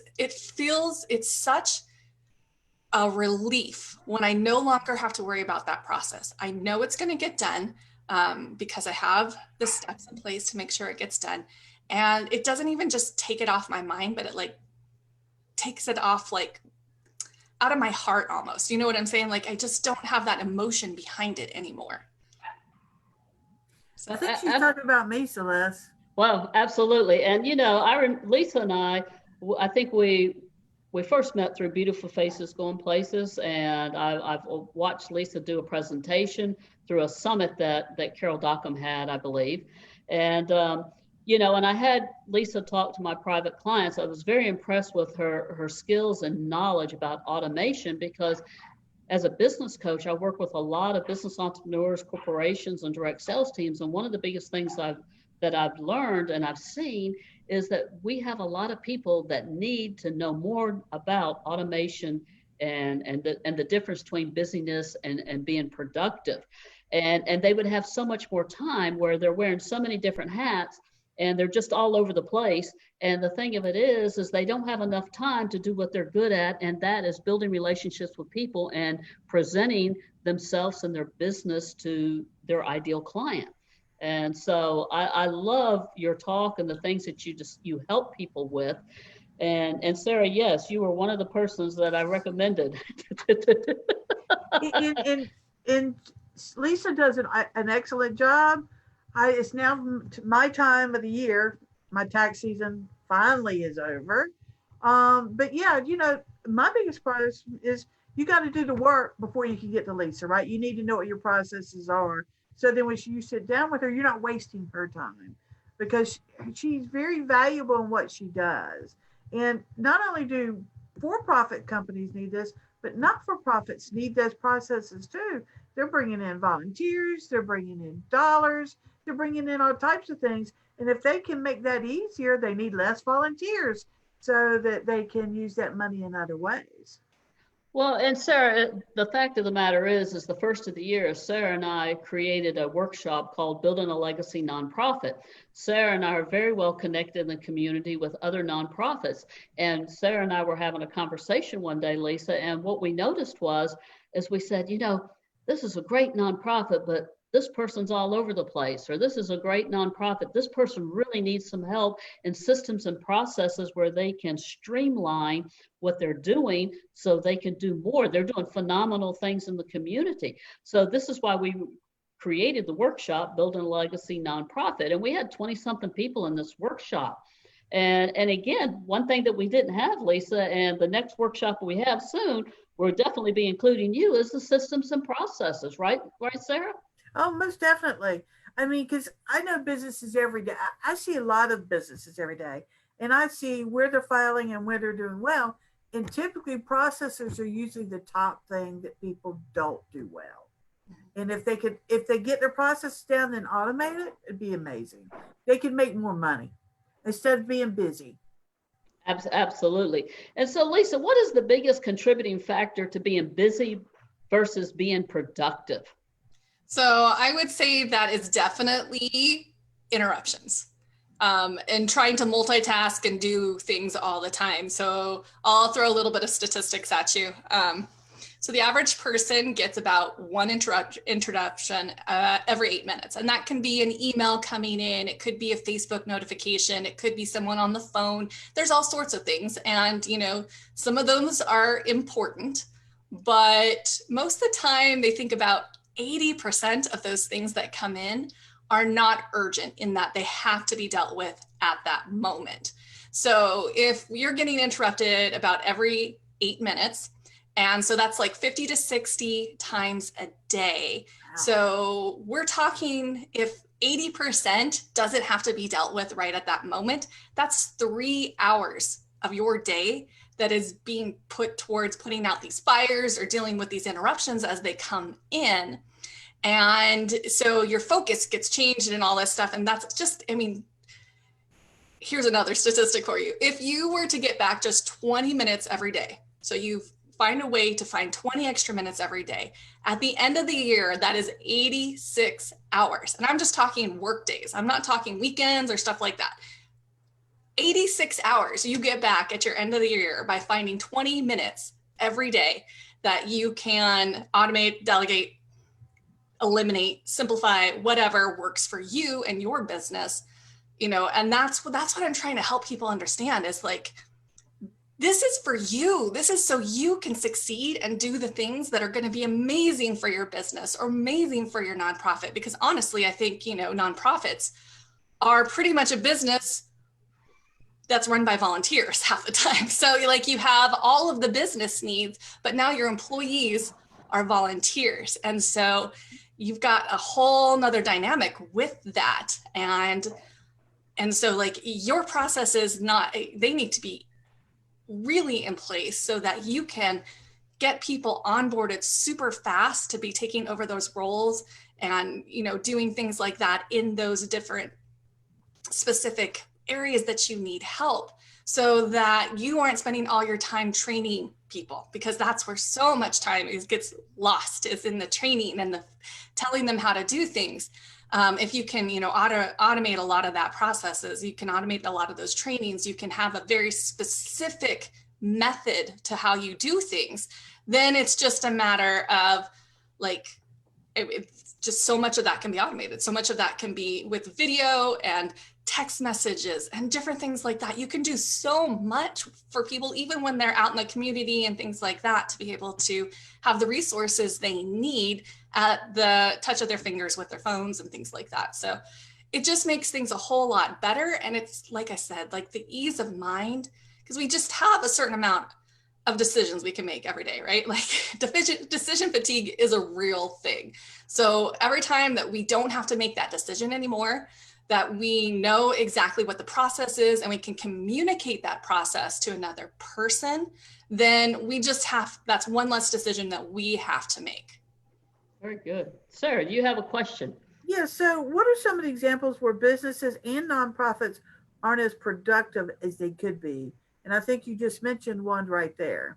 such a relief when I no longer have to worry about that process. I know it's going to get done because I have the steps in place to make sure it gets done. And it doesn't even just take it off my mind, but it like takes it off like out of my heart almost. You know what I'm saying? Like, I just don't have that emotion behind it anymore. So I think she's talking about me, Celeste. Well, absolutely. And, you know, Lisa and I think we first met through Beautiful Faces Going Places. And I've watched Lisa do a presentation through a summit that Carol Dockham had, I believe. And, you know, and I had Lisa talk to my private clients. I was very impressed with her skills and knowledge about automation, because as a business coach, I work with a lot of business entrepreneurs, corporations, and direct sales teams. And one of the biggest things that I've learned and I've seen is that we have a lot of people that need to know more about automation and the difference between busyness and being productive. And they would have so much more time where they're wearing so many different hats and they're just all over the place. And the thing of it is they don't have enough time to do what they're good at, and that is building relationships with people and presenting themselves and their business to their ideal client. And so I love your talk and the things that you help people with. And Sarah, yes, you were one of the persons that I recommended. And Lisa does an excellent job. It's now my time of the year. My tax season finally is over. But yeah, you know, my biggest process is you got to do the work before you can get to Lisa, right? You need to know what your processes are. So then when you sit down with her, you're not wasting her time, because she's very valuable in what she does. And not only do for-profit companies need this, but not-for-profits need those processes too. They're bringing in volunteers, they're bringing in dollars, they're bringing in all types of things. And if they can make that easier, they need less volunteers so that they can use that money in other ways. Well, and Sarah, the fact of the matter is the first of the year, Sarah and I created a workshop called Building a Legacy Nonprofit. Sarah and I are very well connected in the community with other nonprofits. And Sarah and I were having a conversation one day, Lisa, and what we noticed is we said, you know, this is a great nonprofit, but this person's all over the place, or this is a great nonprofit. This person really needs some help in systems and processes where they can streamline what they're doing so they can do more. They're doing phenomenal things in the community. So this is why we created the workshop, Building a Legacy Nonprofit. And we had 20 something people in this workshop. And again, one thing that we didn't have, Lisa, and the next workshop we have soon, we'll definitely be including you, is the systems and processes, right? Right, Sarah? Oh, most definitely. I mean, because I know businesses every day. I see a lot of businesses every day, and I see where they're filing and where they're doing well. And typically, processors are usually the top thing that people don't do well. And if they get their process down, then automate it, it'd be amazing. They could make more money instead of being busy. Absolutely. And so, Lisa, what is the biggest contributing factor to being busy versus being productive? So I would say that is definitely interruptions, and trying to multitask and do things all the time. So I'll throw a little bit of statistics at you. So the average person gets about one interruption every 8 minutes. And that can be an email coming in. It could be a Facebook notification. It could be someone on the phone. There's all sorts of things. And, you know, some of those are important, but most of the time they think about 80% of those things that come in are not urgent in that they have to be dealt with at that moment. So if you're getting interrupted about every 8 minutes, and so that's like 50 to 60 times a day. Wow. So we're talking, if 80% doesn't have to be dealt with right at that moment, that's 3 hours of your day that is being put towards putting out these fires or dealing with these interruptions as they come in. And so your focus gets changed and all this stuff. And that's just, I mean, here's another statistic for you. If you were to get back just 20 minutes every day, so you find a way to find 20 extra minutes every day, at the end of the year, that is 86 hours. And I'm just talking work days. I'm not talking weekends or stuff like that. 86 hours you get back at your end of the year by finding 20 minutes every day that you can automate, delegate, eliminate, simplify, whatever works for you and your business, you know. And that's what I'm trying to help people understand is like, this is for you. This is so you can succeed and do the things that are going to be amazing for your business or amazing for your nonprofit. Because honestly, I think, you know, nonprofits are pretty much a business that's run by volunteers half the time. So like you have all of the business needs, but now your employees are volunteers. And so you've got a whole nother dynamic with that. And so like your processes, they need to be really in place so that you can get people onboarded super fast to be taking over those roles and, you know, doing things like that in those different specific areas that you need help, so that you aren't spending all your time training people, because that's where so much time gets lost, is in the training and the telling them how to do things. If you can, you know, automate a lot of that processes, you can automate a lot of those trainings, you can have a very specific method to how you do things, then it's just a matter of like, it's just so much of that can be automated. So much of that can be with video and text messages and different things like that. You can do so much for people, even when they're out in the community and things like that, to be able to have the resources they need at the touch of their fingers with their phones and things like that. So it just makes things a whole lot better. And it's, like I said, like the ease of mind, because we just have a certain amount of decisions we can make every day, right? Like decision fatigue is a real thing. So every time that we don't have to make that decision anymore, that we know exactly what the process is and we can communicate that process to another person, then we just that's one less decision that we have to make. Very good. Sarah, do you have a question? Yeah, so what are some of the examples where businesses and nonprofits aren't as productive as they could be? And I think you just mentioned one right there.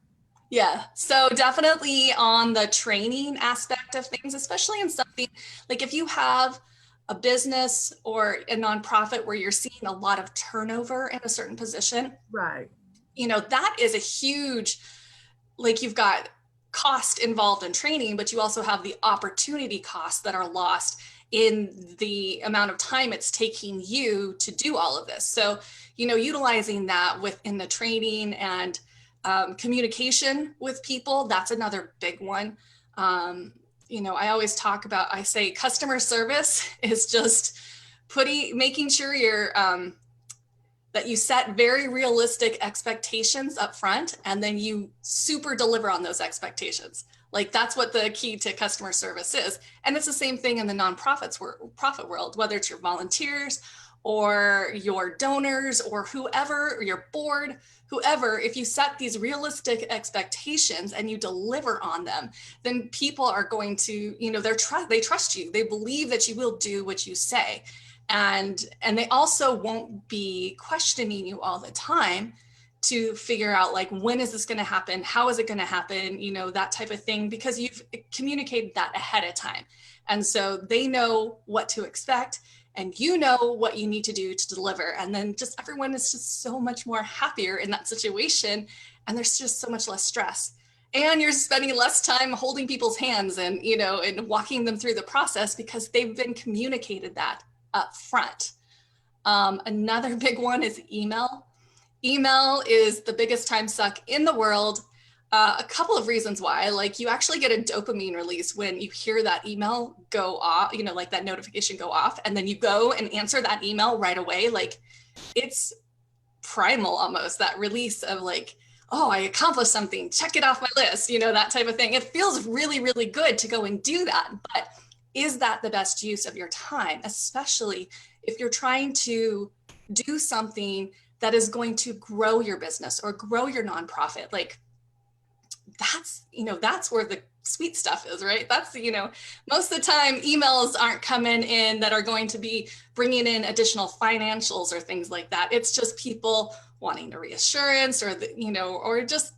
Yeah, so definitely on the training aspect of things, especially in something like if you have a business or a nonprofit where you're seeing a lot of turnover in a certain position, right? You know, that is a huge, like you've got cost involved in training, but you also have the opportunity costs that are lost in the amount of time it's taking you to do all of this. So, you know, utilizing that within the training and communication with people, that's another big one. I always talk about, I say customer service is just making sure that you set very realistic expectations up front, and then you super deliver on those expectations. Like that's what the key to customer service is. And it's the same thing in the profit world, whether it's your volunteers or your donors or whoever, or your board, whoever, if you set these realistic expectations and you deliver on them, then people are going to, they trust you. They believe that you will do what you say. And they also won't be questioning you all the time to figure out like, when is this going to happen? How is it going to happen? That type of thing, because you've communicated that ahead of time. And so they know what to expect, and you know what you need to do to deliver. And then just everyone is just so much more happier in that situation. And there's just so much less stress. And you're spending less time holding people's hands and, and walking them through the process because they've been communicated that up front. Another big one is email. Email is the biggest time suck in the world. A couple of reasons why, like you actually get a dopamine release when you hear that email go off, like that notification go off, and then you go and answer that email right away. Like it's primal almost, that release of like, oh, I accomplished something, check it off my list, that type of thing. It feels really, really good to go and do that. But is that the best use of your time, especially if you're trying to do something that is going to grow your business or grow your nonprofit? Like that's where the sweet stuff is, right? That's, most of the time emails aren't coming in that are going to be bringing in additional financials or things like that. It's just people wanting a reassurance or, or just,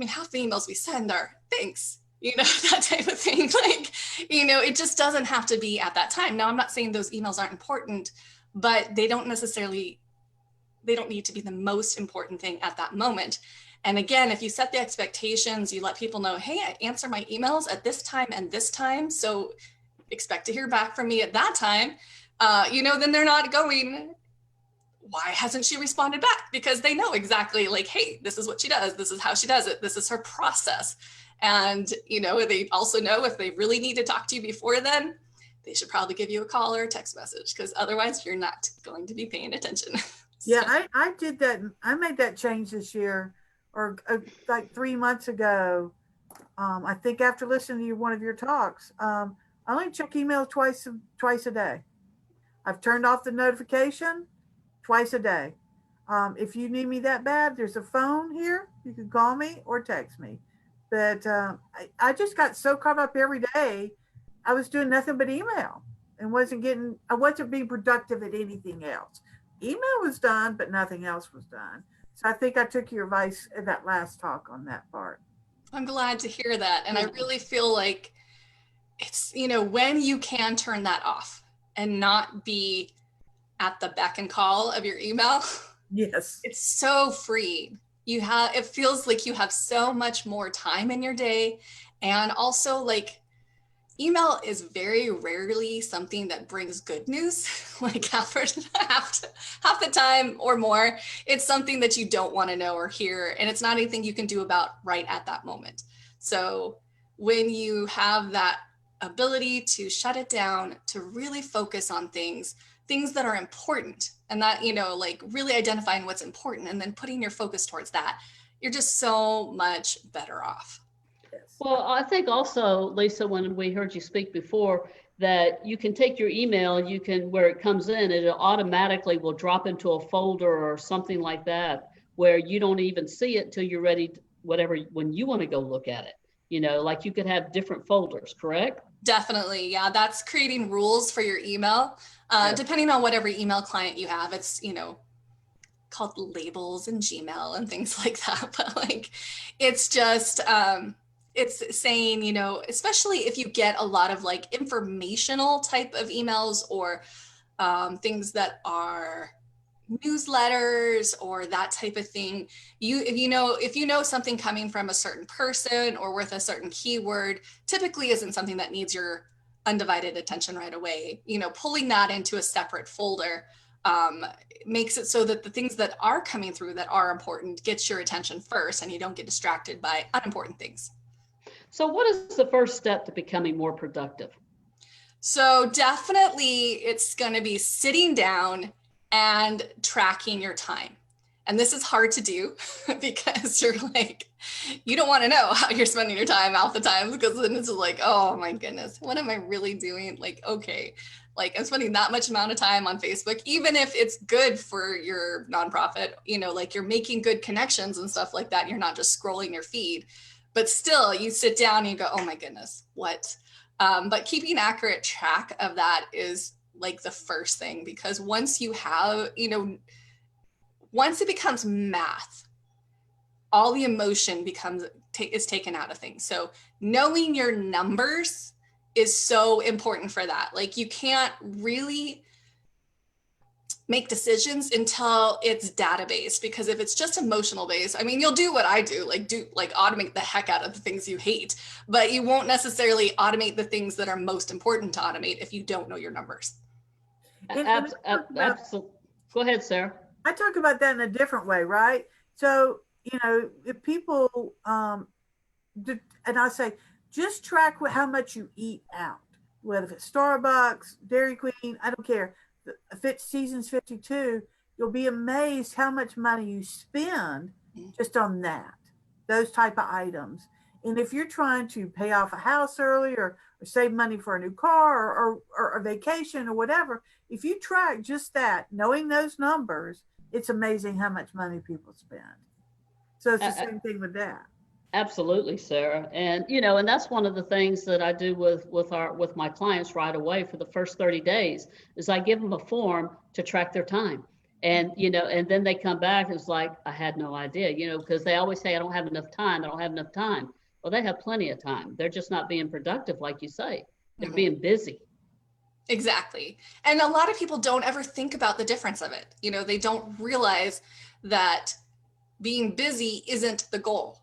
half the emails we send are thanks, that type of thing. Like, it just doesn't have to be at that time. Now, I'm not saying those emails aren't important, but they don't need to be the most important thing at that moment. And again, if you set the expectations, you let people know, hey, I answer my emails at this time and this time, so expect to hear back from me at that time, then they're not going, why hasn't she responded back? Because they know exactly like, hey, this is what she does. This is how she does it. This is her process. And, they also know if they really need to talk to you before then, they should probably give you a call or a text message, because otherwise you're not going to be paying attention. Yeah, I did that. I made that change this year, or like 3 months ago. I think after listening to one of your talks, I only check emails twice a day. I've turned off the notification twice a day. If you need me that bad, there's a phone here. You can call me or text me. But I just got so caught up every day. I was doing nothing but email and I wasn't being productive at anything else. Email was done, but nothing else was done. So I think I took your advice in that last talk on that part. I'm glad to hear that. And I really feel like it's, when you can turn that off and not be at the beck and call of your email. Yes. It's so freeing. It feels like you have so much more time in your day. And also like email is very rarely something that brings good news. Like half the time or more, it's something that you don't want to know or hear. And it's not anything you can do about right at that moment. So when you have that ability to shut it down, to really focus on things that are important, and that, like really identifying what's important and then putting your focus towards that, you're just so much better off. Well, I think also, Lisa, when we heard you speak before, that you can take your email and where it comes in, it automatically will drop into a folder or something like that, where you don't even see it till you're ready, when you want to go look at it. Like you could have different folders, correct? Definitely. Yeah. That's creating rules for your email. Depending on whatever email client you have, it's, called labels in Gmail and things like that. But like, it's just, it's saying, especially if you get a lot of like informational type of emails or things that are newsletters or that type of thing, if you know something coming from a certain person or with a certain keyword, typically isn't something that needs your undivided attention right away. Pulling that into a separate folder makes it so that the things that are coming through that are important gets your attention first, and you don't get distracted by unimportant things. So what is the first step to becoming more productive? So definitely it's going to be sitting down and tracking your time. And this is hard to do because you're like, you don't want to know how you're spending your time half the time, because then it's like, oh my goodness, what am I really doing? Like, okay, like I'm spending that much amount of time on Facebook, even if it's good for your nonprofit, like you're making good connections and stuff like that. You're not just scrolling your feed, but still you sit down and you go, oh my goodness, what? But keeping accurate track of that is like the first thing, because once you have, once it becomes math, all the emotion is taken out of things. So knowing your numbers is so important for that. Like you can't really make decisions until it's data-based, because if it's just emotional based, I mean, you'll do what I do, like automate the heck out of the things you hate, but you won't necessarily automate the things that are most important to automate if you don't know your numbers. Absolutely. Go ahead, Sarah. I talk about that in a different way, right? So, if people, and I say, just track how much you eat out, whether it's Starbucks, Dairy Queen, I don't care. If it's Seasons 52, you'll be amazed how much money you spend just on those type of items. And if you're trying to pay off a house early or save money for a new car or a vacation or whatever, if you track just that, knowing those numbers, it's amazing how much money people spend. So it's the same thing with that. Absolutely, Sarah. And, and that's one of the things that I do with my clients right away for the first 30 days is I give them a form to track their time. And, and then they come back and it's like, I had no idea, because they always say, I don't have enough time. I don't have enough time. Well, they have plenty of time. They're just not being productive, like you say. They're being busy. Exactly. And a lot of people don't ever think about the difference of it. They don't realize that being busy isn't the goal.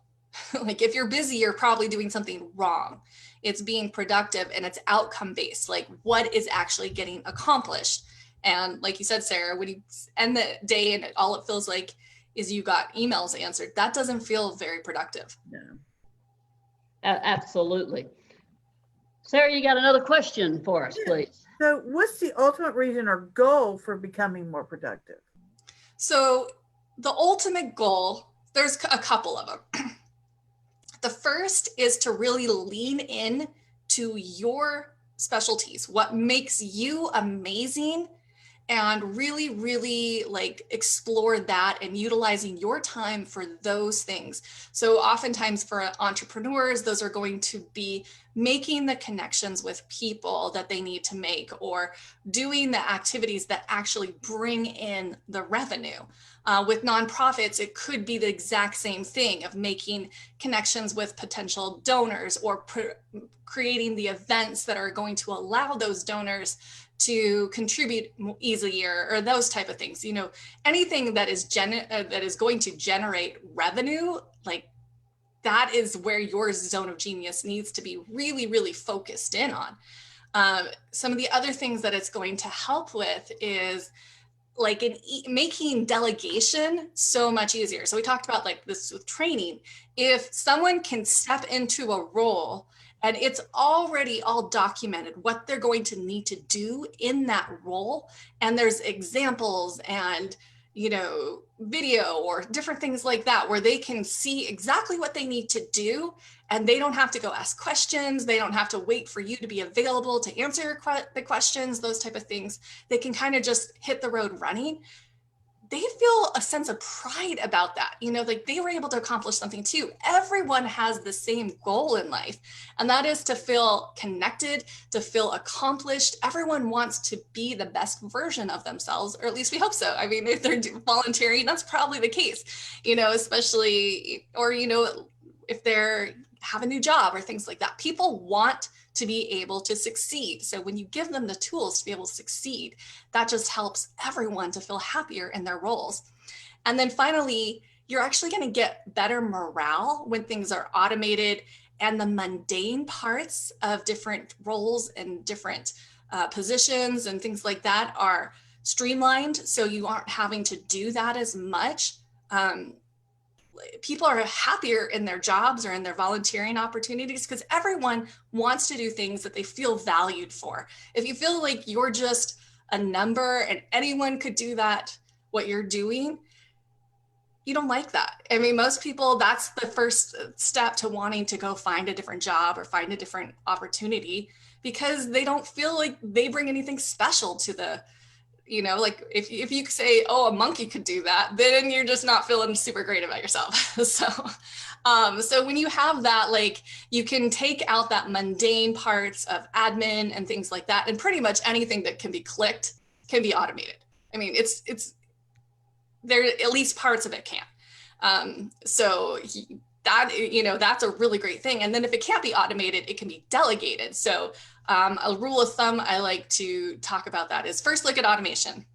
Like if you're busy, you're probably doing something wrong. It's being productive and it's outcome based, like what is actually getting accomplished. And like you said, Sarah, when you end the day and all it feels like is you got emails answered, that doesn't feel very productive. No. Absolutely. Sarah, you got another question for us, please. So what's the ultimate reason or goal for becoming more productive? So the ultimate goal, there's a couple of them. The first is to really lean in to your specialties, what makes you amazing, and really, really like explore that and utilizing your time for those things. So oftentimes for entrepreneurs, those are going to be making the connections with people that they need to make, or doing the activities that actually bring in the revenue. With nonprofits, it could be the exact same thing of making connections with potential donors, or creating the events that are going to allow those donors to contribute easier, or those type of things. Anything that is going to generate revenue, like that is where your zone of genius needs to be really, really focused in on. Some of the other things that it's going to help with is like making delegation so much easier. So we talked about like this with training. If someone can step into a role and it's already all documented what they're going to need to do in that role, and there's examples and video or different things like that, where they can see exactly what they need to do, and they don't have to go ask questions. They don't have to wait for you to be available to answer the questions, those type of things. They can kind of just hit the road running. They feel a sense of pride about that. Like they were able to accomplish something too. Everyone has the same goal in life, and that is to feel connected, to feel accomplished. Everyone wants to be the best version of themselves, or at least we hope so. I mean, if they're volunteering, that's probably the case, especially, or, if they're have a new job or things like that. People want to be able to succeed. So when you give them the tools to be able to succeed, that just helps everyone to feel happier in their roles. And then finally, you're actually going to get better morale when things are automated and the mundane parts of different roles and different positions and things like that are streamlined. So you aren't having to do that as much. people are happier in their jobs or in their volunteering opportunities because everyone wants to do things that they feel valued for. If you feel like you're just a number and anyone could do that, what you're doing, you don't like that. I mean, most people, that's the first step to wanting to go find a different job or find a different opportunity because they don't feel like they bring anything special to the, you know, like if you say, oh, a monkey could do that, then you're just not feeling super great about yourself. So when you have that, like you can take out that mundane parts of admin and things like that, and pretty much anything that can be clicked can be automated. I mean, it's there, at least parts of it can. That, you know, that's a really great thing. And then if it can't be automated, it can be delegated. So a rule of thumb I like to talk about that is first look at automation.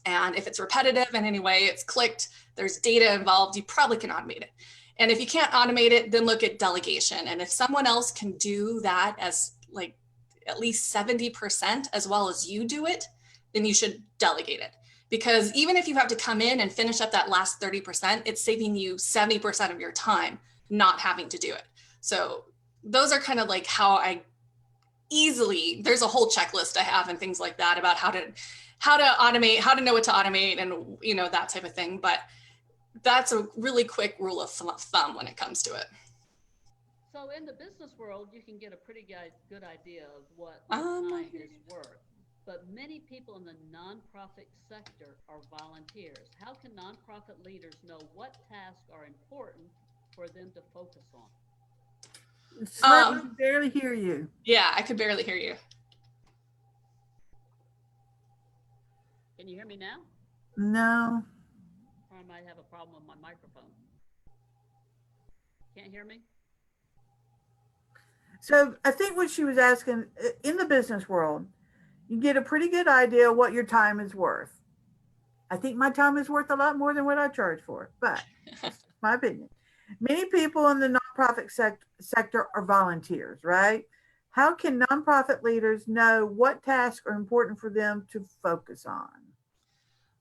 And if it's repetitive in any way, it's clicked, there's data involved, you probably can automate it. And if you can't automate it, then look at delegation. And if someone else can do that as like at least 70% as well as you do it, then you should delegate it. Because even if you have to come in and finish up that last 30%, it's saving you 70% of your time not having to do it. So those are kind of like how I easily, there's a whole checklist I have and things like that about how to automate, how to know what to automate and, you know, that type of thing. But that's a really quick rule of thumb when it comes to it. So in the business world, you can get a pretty good idea of what time is worth. But many people in the nonprofit sector are volunteers. How can nonprofit leaders know what tasks are important for them to focus on? I can barely hear you. Yeah, I could barely hear you. Can you hear me now? No. Or I might have a problem with my microphone. Can't hear me? So I think what she was asking, in the business world, you get a pretty good idea what your time is worth. I think my time is worth a lot more than what I charge for it, but that's my opinion. Many people in the nonprofit sector are volunteers, right? How can nonprofit leaders know what tasks are important for them to focus on?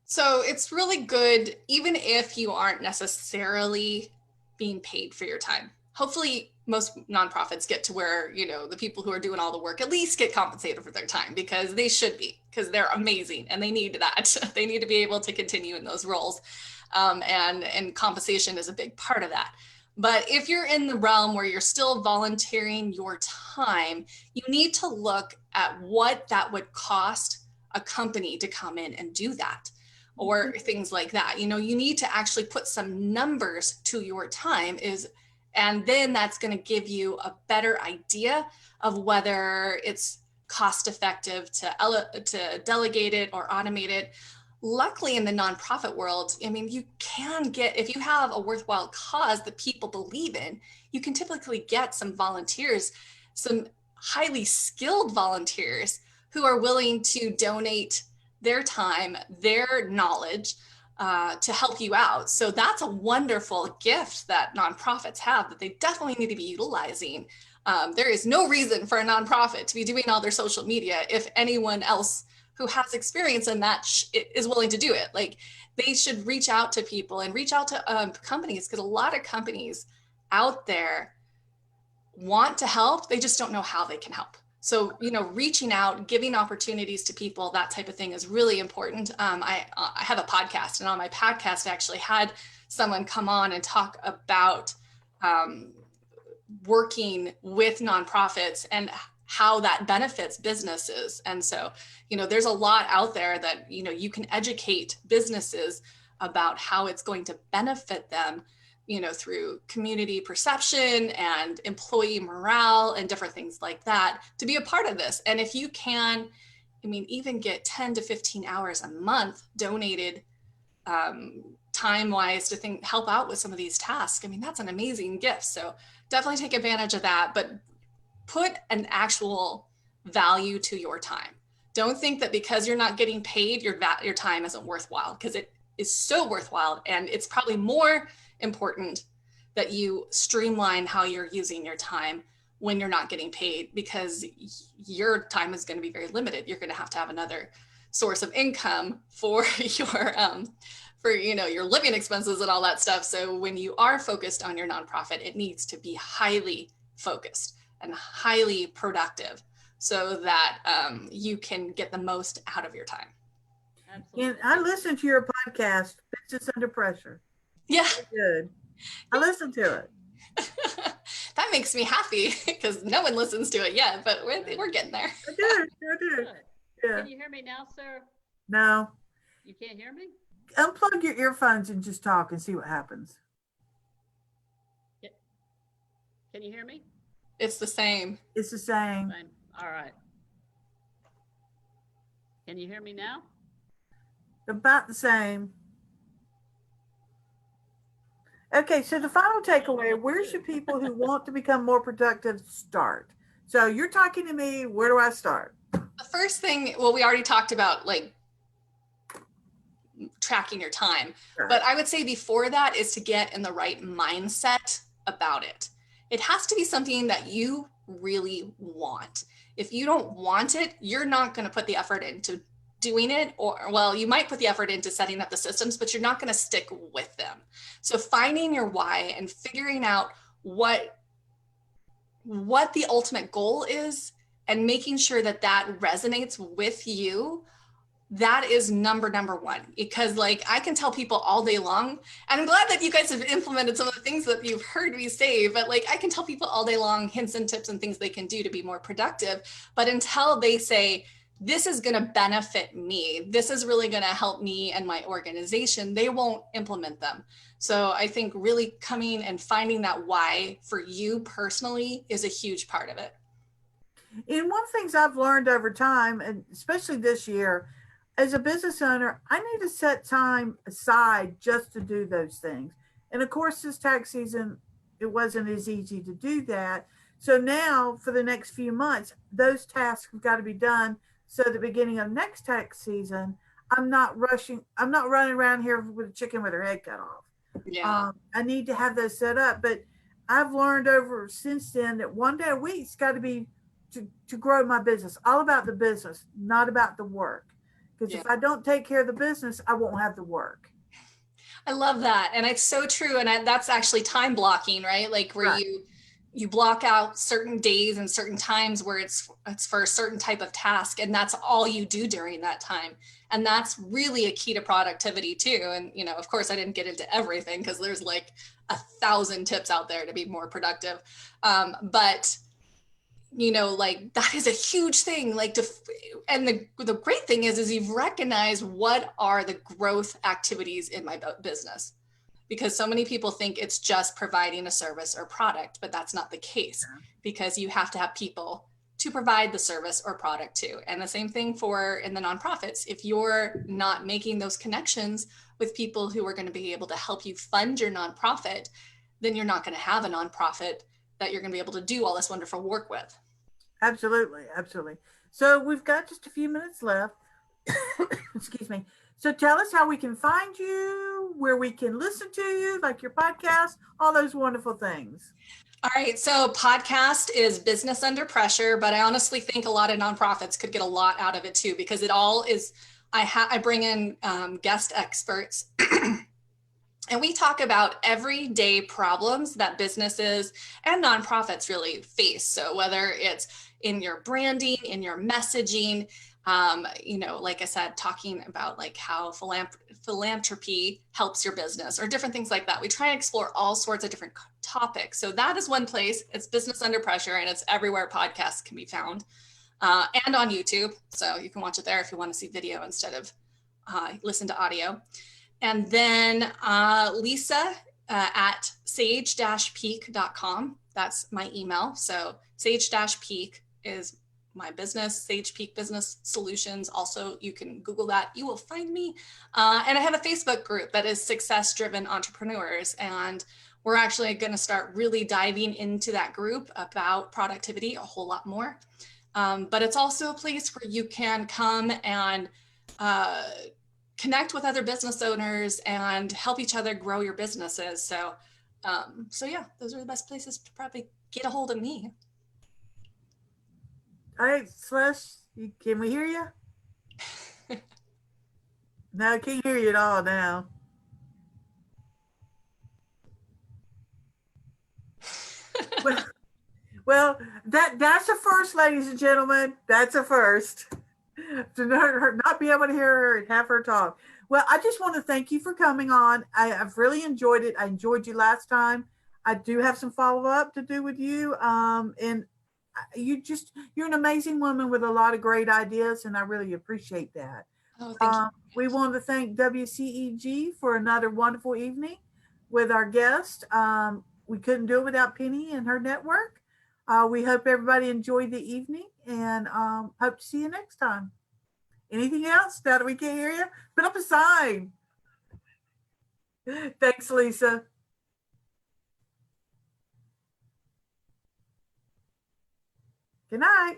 So it's really good, even if you aren't necessarily being paid for your time. Hopefully most nonprofits get to where, you know, the people who are doing all the work at least get compensated for their time, because they should be, because they're amazing and they need that. They need to be able to continue in those roles. And compensation is a big part of that. But if you're in the realm where you're still volunteering your time, you need to look at what that would cost a company to come in and do that, or things like that. You know, you need to actually put some numbers to your time, and then that's going to give you a better idea of whether it's cost effective to delegate it or automate it. Luckily, in the nonprofit world, I mean, you can get, if you have a worthwhile cause that people believe in, you can typically get some volunteers, some highly skilled volunteers who are willing to donate their time, their knowledge, to help you out. So that's a wonderful gift that nonprofits have that they definitely need to be utilizing. There is no reason for a nonprofit to be doing all their social media if anyone else who has experience in that is willing to do it. Like, they should reach out to people and reach out to companies, because a lot of companies out there want to help. They just don't know how they can help. So, you know, reaching out, giving opportunities to people, that type of thing is really important. I have a podcast, and on my podcast, I actually had someone come on and talk about working with nonprofits and how that benefits businesses. And so, you know, there's a lot out there that, you know, you can educate businesses about how it's going to benefit them, you know, through community perception and employee morale and different things like that, to be a part of this. And if you can, I mean, even get 10 to 15 hours a month donated time-wise to help out with some of these tasks, I mean, that's an amazing gift. So definitely take advantage of that, but put an actual value to your time. Don't think that because you're not getting paid, your time isn't worthwhile, because it is so worthwhile. And it's probably more important that you streamline how you're using your time when you're not getting paid, because your time is going to be very limited. You're going to have another source of income for for, you know, your living expenses and all that stuff. So when you are focused on your nonprofit, it needs to be highly focused and highly productive so that you can get the most out of your time. Absolutely. And I listened to your podcast, Business Under Pressure. Yeah. Good. I listened to it. That makes me happy because no one listens to it yet, but we're getting there. I do. Yeah. Can you hear me now, Sarah? No. You can't hear me? Unplug your earphones and just talk and see what happens. Can you hear me? It's the same. It's the same. Fine. All right. Can you hear me now? About the same. Okay, so the final takeaway, where should people who want to become more productive start? So you're talking to me, where do I start? The first thing, well, we already talked about like tracking your time, Right. but I would say before that is to get in the right mindset about it. It has to be something that you really want. If you don't want it, you're not going to put the effort into doing it, or, well, you might put the effort into setting up the systems, but you're not going to stick with them. So finding your why and figuring out what the ultimate goal is and making sure that that resonates with you, that is number one. Because like I can tell people all day long, and I'm glad that you guys have implemented some of the things that you've heard me say, but like I can tell people all day long hints and tips and things they can do to be more productive. But until they say, this is going to benefit me, this is really going to help me and my organization, they won't implement them. So I think really coming and finding that why for you personally is a huge part of it. And one of the things I've learned over time, and especially this year, as a business owner, I need to set time aside just to do those things. And of course, this tax season, it wasn't as easy to do that. So now for the next few months, those tasks have got to be done. So at the beginning of next tax season, I'm not rushing. I'm not running around here with a chicken with her head cut off. Yeah. I need to have those set up. But I've learned over since then that one day a week's got to be to grow my business, all about the business, not about the work. Because if I don't take care of the business, I won't have the work. I love that. And it's so true. And that's actually time blocking, right? Like where Right. you block out certain days and certain times where it's for a certain type of task. And that's all you do during that time. And that's really a key to productivity too. And, you know, of course I didn't get into everything because there's like 1,000 tips out there to be more productive. But you know, like that is a huge thing. Like and the great thing is you've recognized what are the growth activities in my business, because so many people think it's just providing a service or product, but that's not the case, because you have to have people to provide the service or product to. And the same thing for in the nonprofits. If you're not making those connections with people who are going to be able to help you fund your nonprofit, then you're not going to have a nonprofit that you're going to be able to do all this wonderful work with. Absolutely. So we've got just a few minutes left. Excuse me. So tell us how we can find you, where we can listen to you, like your podcast, all those wonderful things. All right. So podcast is Business Under Pressure, but I honestly think a lot of nonprofits could get a lot out of it too, because it all is, I bring in guest experts and we talk about everyday problems that businesses and nonprofits really face. So whether it's in your branding, in your messaging, you know, like I said, talking about like how philanthropy helps your business or different things like that. We try and explore all sorts of different topics. So that is one place. It's Business Under Pressure, and it's everywhere podcasts can be found, and on YouTube. So you can watch it there if you want to see video instead of listen to audio. And then Lisa at sage-peak.com. That's my email. So sage-peak is my business, Sage Peak Business Solutions. Also, you can Google that. You will find me. And I have a Facebook group that is Success Driven Entrepreneurs. And we're actually going to start really diving into that group about productivity a whole lot more. But it's also a place where you can come and connect with other business owners and help each other grow your businesses. So yeah, those are the best places to probably get a hold of me. All right, Celeste, can we hear you? No, I can't hear you at all now. Well, that's a first, ladies and gentlemen. That's a first. To not be able to hear her and have her talk. Well, I just want to thank you for coming on. I've really enjoyed it. I enjoyed you last time. I do have some follow up to do with you. And you're an amazing woman with a lot of great ideas, and I really appreciate that. Oh, thank you. We want to thank WCEG for another wonderful evening with our guest. We couldn't do it without Penny and her network. We hope everybody enjoyed the evening, and hope to see you next time. Anything else that we can't hear you? Put up a sign. Thanks, Lisa. Good night.